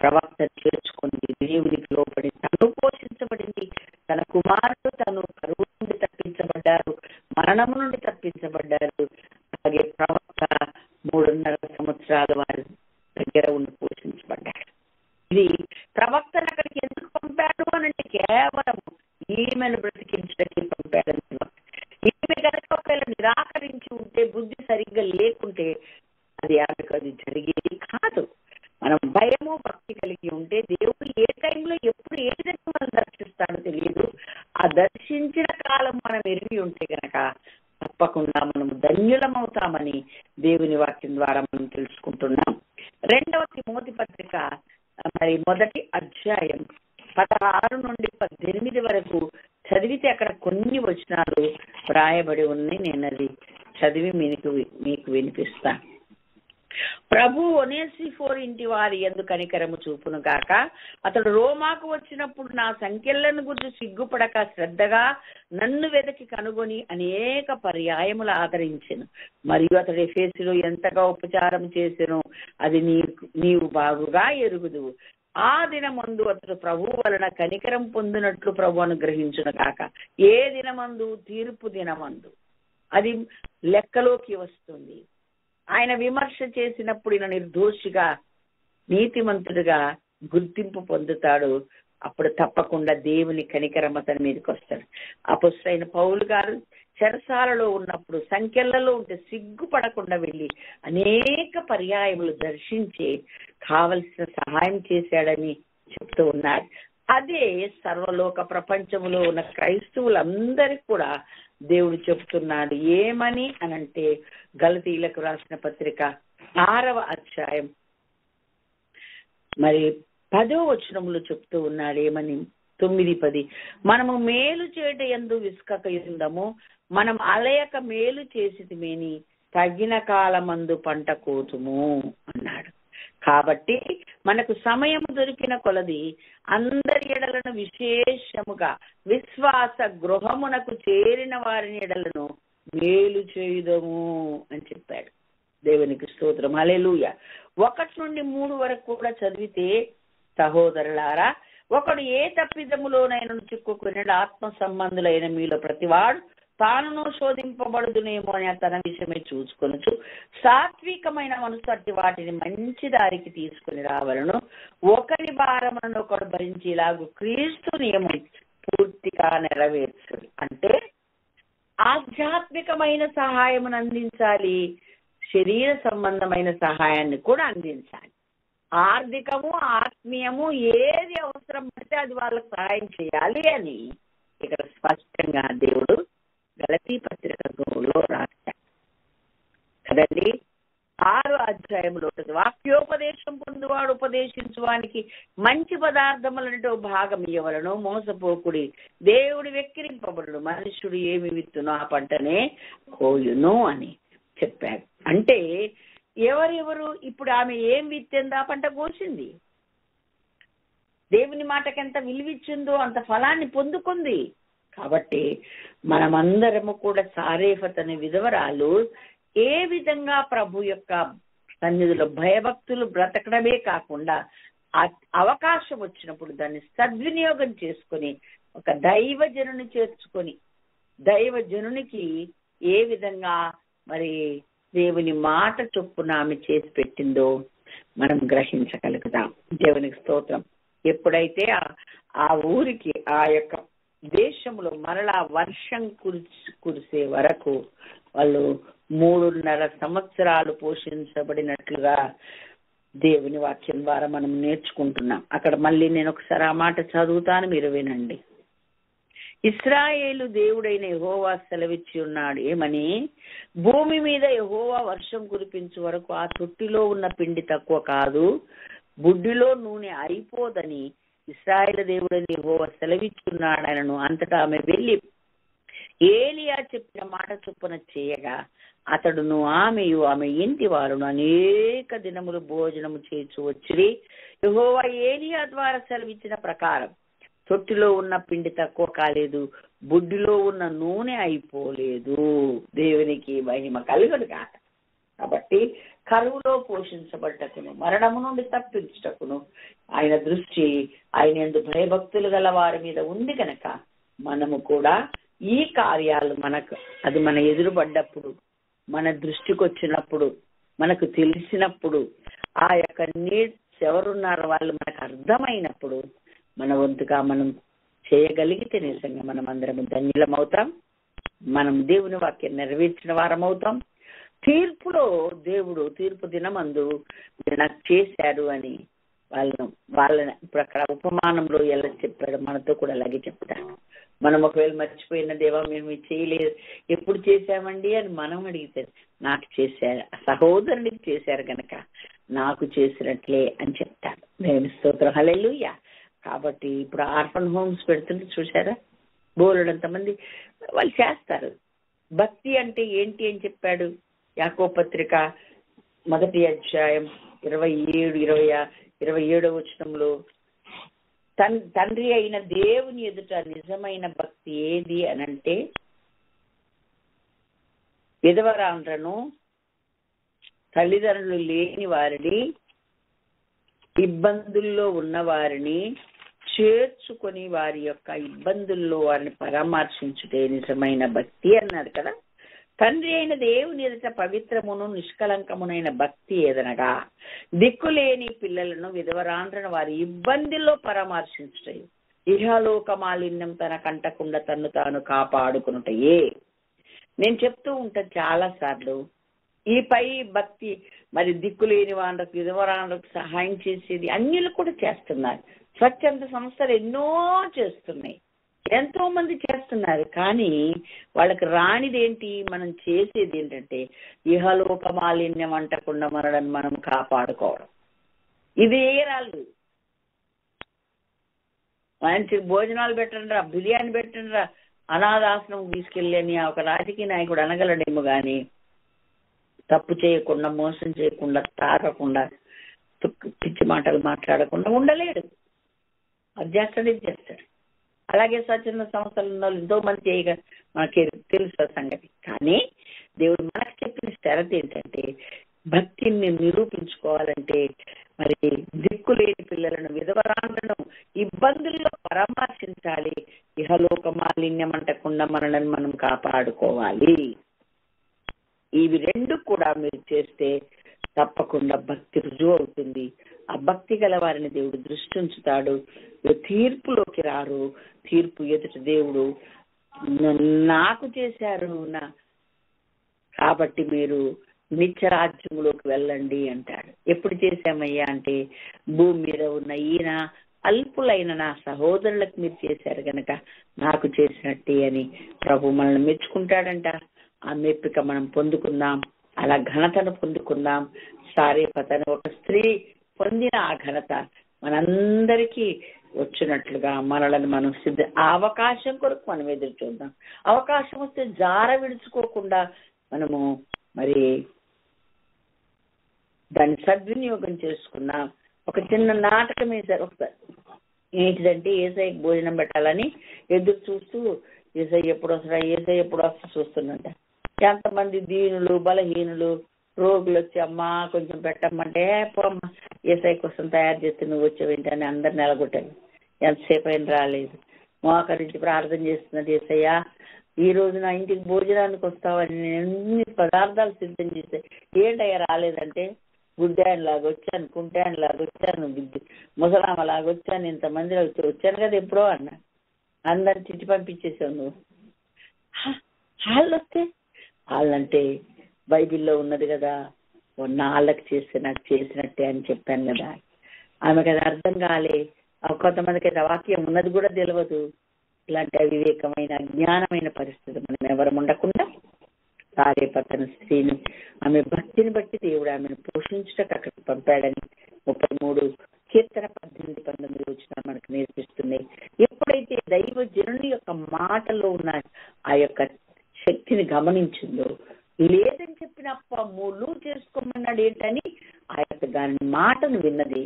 ప్రవక్త చేర్చుకుంది, దేవునికి లోపడి తను పోషించబడింది, తన కుమారుడు తను కరువు నుండి తప్పించబడ్డారు, మరణము నుండి తప్పించబడ్డారు. అలాగే ప్రవక్త 3.5 సంవత్సరాలు వారి దగ్గర ఉండి పోషించబడ్డాడు. ఇది ప్రవక్తను అక్కడికి ఎందుకు పంపాడు అనంటే కేవలం ఈమెను బ్రతికించడానికి పంపాడని. ఈమె కనుక ఒకవేళ నిరాకరించి ఉంటే, బుద్ధి సరిగ్గా లేకుంటే అది ఆమెకు అది జరిగేది కాదు. మనం భయము భక్తి కలిగి ఉంటే దేవుడు ఏ టైంలో ఎప్పుడు ఏ విధంగా మనం దర్శిస్తాడో తెలియదు. ఆ దర్శించిన కాలం మనం ఎరిగి ఉంటే గనక తప్పకుండా మనం ధన్యులమవుతామని దేవుని వాక్యం ద్వారా మనం తెలుసుకుంటున్నాం. 2వ తిమోతి పత్రిక మరి 1వ అధ్యాయం 16 నుండి 18 వరకు చదివితే అక్కడ కొన్ని వచనాలు వ్రాయబడి ఉన్నాయి. నేను అది చదివి మీకు వినిపిస్తాను. ప్రభు ఒనేసిఫోరు ఇంటి వారి యందు కనికరము చూపును గాక. అతడు రోమాకు వచ్చినప్పుడు నా సంఖ్యలను గురించి సిగ్గుపడక శ్రద్ధగా నన్ను వెదకి కనుగొని అనేక పర్యాయములు ఆదరించెను. మరియు అతడు ఎఫెసులో ఎంతగా ఉపచారం చేసెను అది నీవు బాగుగా ఎరుగుదువు. ఆ దినమందు అతడు ప్రభు వలన కనికరం పొందినట్లు ప్రభు అనుగ్రహించును గాక. ఏ దినమందు? తీర్పు దినమందు. అది లెక్కలోకి వస్తుంది. ఆయన విమర్శ చేసినప్పుడు ఈయన నిర్దోషిగా నీతిమంతుడిగా గుర్తింపు పొందుతాడు. అప్పుడు తప్పకుండా దేవుని కనికరం అతని మీదకి వస్తాడు. అపొస్తలుడైన పౌలు గారు చెరసాలలో ఉన్నప్పుడు సంఖ్యలలో ఉంటే సిగ్గుపడకుండా వెళ్ళి అనేక పర్యాయములు దర్శించి కావలసిన సహాయం చేశాడని చెప్తూ ఉన్నాడు. అదే సర్వలోక ప్రపంచంలో ఉన్న క్రైస్తవులందరికీ కూడా దేవుడు చెప్తున్నాడు. ఏమని అనంటే గలతీయులకు రాసిన పత్రిక 6వ అధ్యాయం మరి 10వ వచనంలో చెప్తూ ఉన్నాడు. ఏమని? 9-10 మనము మేలు చేయట యందు విసుకకయుందము, మనం అలయక మేలు చేసితిమేని తగిన కాలమందు పంట కోతుము అన్నాడు. కాబట్టి మనకు సమయం దొరికిన కొలది అందరి ఎడలను విశేషముగా విశ్వాస గృహమునకు చేరిన వారిని ఎడలను మేలు చేయుదము అని చెప్పాడు. దేవునికి స్తోత్రం, హల్లెలూయా. 1 నుండి 3 వరకు కూడా చదివితే, సహోదరులారా, ఒకడు ఏ తప్పిదములోనైనా చిక్కుకుని ఆత్మ సంబంధులైన మీలో ప్రతివాడు తానును శోధింపబడుదునేమో అని తన విషయమే చూసుకొనొచ్చు. సాత్వికమైన మనసు అట్టి వాటిని మంచి దారికి తీసుకుని రావాలను. ఒకరి భారములను ఒకడు భరించేలాగు క్రీస్తు నియమం పూర్తిగా నెరవేర్చు. అంటే ఆధ్యాత్మికమైన సహాయమును అందించాలి, శరీర సంబంధమైన సహాయాన్ని కూడా అందించాలి. ఆర్థికము ఆత్మీయము ఏది అవసరం పడితే అది వాళ్ళకి సహాయం చేయాలి అని ఇక్కడ స్పష్టంగా దేవుడు గలతీ పత్రికలో రాశాడు కదండి. 6వ అధ్యాయంలో వాక్యోపదేశం పొందువాడు ఉపదేశించువానికి మంచి పదార్థములంటూ భాగం ఇవ్వలను. మోసపోకుడి, దేవుడు వెక్కిరింపబడు, మనుషుడు ఏమి విత్తునో ఆ పంటనే కోయును అని చెప్పాడు. అంటే ఎవరెవరు? ఇప్పుడు ఆమె ఏం విత్తిందో ఆ పంట కోసింది. దేవుని మాటకెంత విలువిచ్చిందో అంత ఫలాన్ని పొందుకుంది. కాబట్టి మనమందరము కూడా సారేఫత్ అనే విధవరాలు ఏ విధంగా ప్రభు యొక్క సన్నిధిలో భయభక్తులు బ్రతకడమే కాకుండా అవకాశం వచ్చినప్పుడు దాన్ని సద్వినియోగం చేసుకుని ఒక దైవజనుని చేర్చుకొని దైవజనునికి ఏ విధంగా మరి దేవుని మాట చొప్పున ఆమె చేసి పెట్టిందో మనం గ్రహించగలుగుతాం. దేవునికి స్తోత్రం. ఎప్పుడైతే ఆ ఊరికి ఆ యొక్క దేశంలో మరలా వర్షం కురిసే వరకు వాళ్ళు 3.5 సంవత్సరాలు పోషించబడినట్లుగా దేవుని వాక్యం ద్వారా మనం నేర్చుకుంటున్నాం. అక్కడ మళ్ళీ నేను ఒకసారి ఆ మాట చదువుతాను, మీరు వినండి. ఇశ్రాయేలు దేవుడైన యెహోవా సెలవిచ్చి ఉన్నాడు ఏమని, భూమి మీద యెహోవా వర్షం కురిపించే వరకు ఆ తొట్టిలో ఉన్న పిండి తక్కువ కాదు, బుడ్డిలో నూనె అయిపోదని ఇశ్రాయేలు దేవుడైన యెహోవా సెలవిచ్చున్నాడనను. అంతటా ఆమె వెళ్ళి ఏలియా చెప్పిన మాట చొప్పున చేయగా అతడును ఆమెయు ఆమె ఇంటి వారును అనేక దినములు భోజనము చేయించు వచ్చిరి. యెహోవా ఏలియా ద్వారా సెలవిచ్చిన ప్రకారం తొట్టిలో ఉన్న పిండి తక్కువ కాలేదు, బుడ్డిలో ఉన్న నూనె అయిపోలేదు. దేవునికి మహిమ కలుగును కాక. కాబట్టి కరువులో పోషించబడ్డకును మరణము నుండి తప్పించుటకును ఆయన దృష్టి ఆయన యందు భయభక్తులు గల వారి మీద ఉంది కనుక మనము కూడా ఈ కార్యాలు అది మన ఎదురుపడ్డప్పుడు, మన దృష్టికి వచ్చినప్పుడు, మనకు తెలిసినప్పుడు, ఆ యొక్క నీడ్స్ ఎవరున్నారో వాళ్ళు మనకు అర్థమైనప్పుడు మన వంతుగా మనం చేయగలిగితే నిజంగా మనం అందరం ధన్యులమవుతాం. మనం దేవుని వాక్యం నెరవేర్చిన వారం అవుతాం. తీర్పులో దేవుడు తీర్పు దినమందు నాకు చేశాడు అని వాళ్ళని ఇప్పుడు అక్కడ ఉపమానంలో ఎలా చెప్పాడు మనతో కూడా అలాగే చెప్తాడు. మనం ఒకవేళ మర్చిపోయిన దేవా మేము చేయలేదు, ఎప్పుడు చేశామండి అని మనం అడిగితే నాకు చేశారు, సహోదరునికి చేశారు కనుక నాకు చేసినట్లే అని చెప్తాడు. దేవుని స్తోత్రం. హల్లెలూయా. కాబట్టి ఇప్పుడు ఆర్ఫన్ హోమ్స్ పెడుతుంటే చూసారా, బోలెడంతమంది వాళ్ళు చేస్తారు. భక్తి అంటే ఏంటి అని చెప్పాడు. యాకోబు పత్రిక 1వ అధ్యాయం 27వ వచనంలో తండ్రి అయిన దేవుని ఎదుట నిజమైన భక్తి ఏది అనంటే విధవరాండ్రను, తల్లిదండ్రులు లేని వారిని, ఇబ్బందుల్లో ఉన్న వారిని చేర్చుకొని వారి యొక్క ఇబ్బందుల్లో వారిని పరామర్శించుటే నిజమైన భక్తి అన్నాడు కదా. తండ్రి అయిన దేవుని ఎదుట పవిత్రమును నిష్కలంకమునైన భక్తి ఏదనగా దిక్కులేని పిల్లలను విధవరాండ్రను వారి ఇబ్బందుల్లో పరామర్శించుటయు ఇహలోక మాలిన్యం తన కంటకుండా తన్ను తాను కాపాడుకునుటయే. నేను చెప్తూ ఉంటాను చాలా సార్లు, ఈ పై భక్తి మరి దిక్కులేని వాళ్ళకు విధవరాండ్రకు సహాయం చేసేది అన్యులు కూడా చేస్తున్నారు. స్వచ్ఛంద సంస్థలు ఎన్నో చేస్తున్నాయి, ఎంతో మంది చేస్తున్నారు. కానీ వాళ్ళకి రానిదేంటి, మనం చేసేది ఏంటంటే ఇహలోక మాలిన్యం అంటకుండా మనలను మనం కాపాడుకోవడం. ఇది రాళ్ళు మంచి భోజనాలు పెట్టండి రా, బిర్యానీ పెట్టండి రా, అనాథాశ్రమం తీసుకెళ్ళి అని ఒక రాజకీయ నాయకుడు అనగలడేమో కానీ తప్పు చేయకుండా, మోసం చేయకుండా, తాగకుండా, పిచ్చి మాటలు మాట్లాడకుండా ఉండలేడు. అది చేస్తాడు, ఇది చేస్తాడు. అలాగే స్వచ్ఛంద సంస్థలు ఉన్న వాళ్ళు ఎంతో మంది చేయగా మనకి తెలుసు సంగతి. కానీ దేవుడు మనకు చెప్పిన షరతు ఏంటంటే భక్తిని నిరూపించుకోవాలంటే మరి దిక్కులేని పిల్లలను, విధవరాండ్రను ఇబ్బందుల్లో పరామర్శించాలి. ఇహలోక మాలిన్యం అంటకుండా మనల్ని మనం కాపాడుకోవాలి. ఇవి రెండు కూడా మీరు చేస్తే తప్పకుండా భక్తి రుజువు అవుతుంది. ఆ భక్తి గల వారిని దేవుడు దృష్టి ఉంచుతాడు. తీర్పులోకి రారు. తీర్పు ఎదుట దేవుడు నాకు చేశారు కాబట్టి మీరు నిత్యరాజ్యములోకి వెళ్ళండి అంటాడు. ఎప్పుడు చేశామయ్యా అంటే భూమి మీద ఉన్న ఈయన అల్పులైన నా సహోదరులకు మీరు చేశారు గనక నాకు చేసినట్టే అని ప్రభు మనల్ని మెచ్చుకుంటాడంట. ఆ మెప్పిక మనం పొందుకుందాం, అలా ఘనతను పొందుకుందాం. సారేపతను ఒక స్త్రీ పొందిన ఆ ఘనత మనందరికీ వచ్చినట్లుగా మనలను మనం ఆ అవకాశం కొరకు మనం ఎదురు చూద్దాం. అవకాశం వస్తే జార విడుచుకోకుండా మనము మరి దాన్ని సద్వినియోగం చేసుకున్నాం. ఒక చిన్న నాటకం వేశారు ఒకసారి. ఏంటిదంటే ఏసఐకి భోజనం పెట్టాలని ఎదురు చూస్తూ ఏసఐ ఎప్పుడు వస్తా చూస్తున్నట్ట. ఎంతమంది దీనులు, బలహీనులు, రోగులు వచ్చి అమ్మా కొంచెం పెట్టమ్మంటే పోమ్మా ఏసఐ కోసం తయారు చేస్తే నువ్వు వచ్చేవేంటి అని అందరు నిలగొట్టాను. ఎంతసేపు అయినా రాలేదు. మోకరించి ప్రార్థన చేస్తున్నది, యేసయ్యా ఈ రోజు నా ఇంటికి భోజనానికి వస్తావని నేను ఎన్ని పదార్థాలు సిద్ధం చేస్తే ఏంటయ్యా రాలేదంటే, గుడ్డాయనలాగా వచ్చాను, కుంటాయనలాగా వచ్చాను, ముసలామలాగా వచ్చాను, ఇంతమంది వచ్చాను కదా ఎప్పుడో అన్నా. అందరిని తిట్టి పంపించేసావు నువ్వు. వాళ్ళు వస్తే వాళ్ళంటే బైబిల్లో ఉన్నది కదా, ఉన్న వాళ్ళకి చేస్తే నాకు చేసినట్టే అని చెప్పాను కదా. ఆమెకు అది అర్థం కాలే. కొంతమందికి అయితే వాక్యం ఉన్నది కూడా తెలియదు. ఇలాంటి అవివేకమైన అజ్ఞానమైన పరిస్థితి మనం ఎవరు ఉండకుండా సారేపతన స్త్రీని ఆమె భక్తిని బట్టి దేవుడు ఆమెను పోషించటకు అక్కడికి పంపాడని 33 కీర్తన 18-19 వచ్చిన మనకు నేర్పిస్తున్నాయి. ఎప్పుడైతే దైవ జనుని యొక్క మాటలో ఉన్న ఆ యొక్క శక్తిని గమనించిందో, లేదని చెప్పిన మూలు చేసుకోమన్నాడు ఏంటని ఆ యొక్క దాని మాటను విన్నది,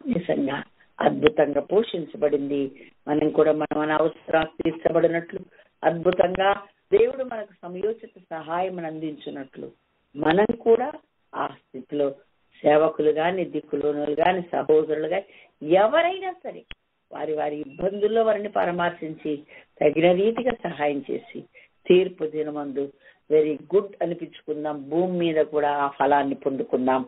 నిజంగా అద్భుతంగా పోషించబడింది. మనం కూడా మన అవసరాలు తీర్చబడినట్లు, అద్భుతంగా దేవుడు మనకు సమయోచిత సహాయం అందించినట్లు మనం కూడా ఆ స్థితిలో సేవకులు గాని, దిక్కులోనులు గాని, సహోదరులు గాని ఎవరైనా సరే వారి వారి ఇబ్బందుల్లో వారిని పరామర్శించి తగిన రీతిగా సహాయం చేసి తీర్పు దినమందు వెరీ గుడ్ అనిపించుకుందాం. భూమి మీద కూడా ఆ ఫలాన్ని పొందుకుందాం.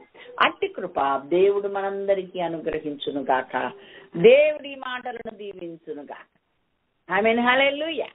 అట్టి కృప దేవుడు మనందరికీ అనుగ్రహించును గాక. దేవుడి మాటలను దీవించును గాక. ఆమేన్. హల్లెలూయా.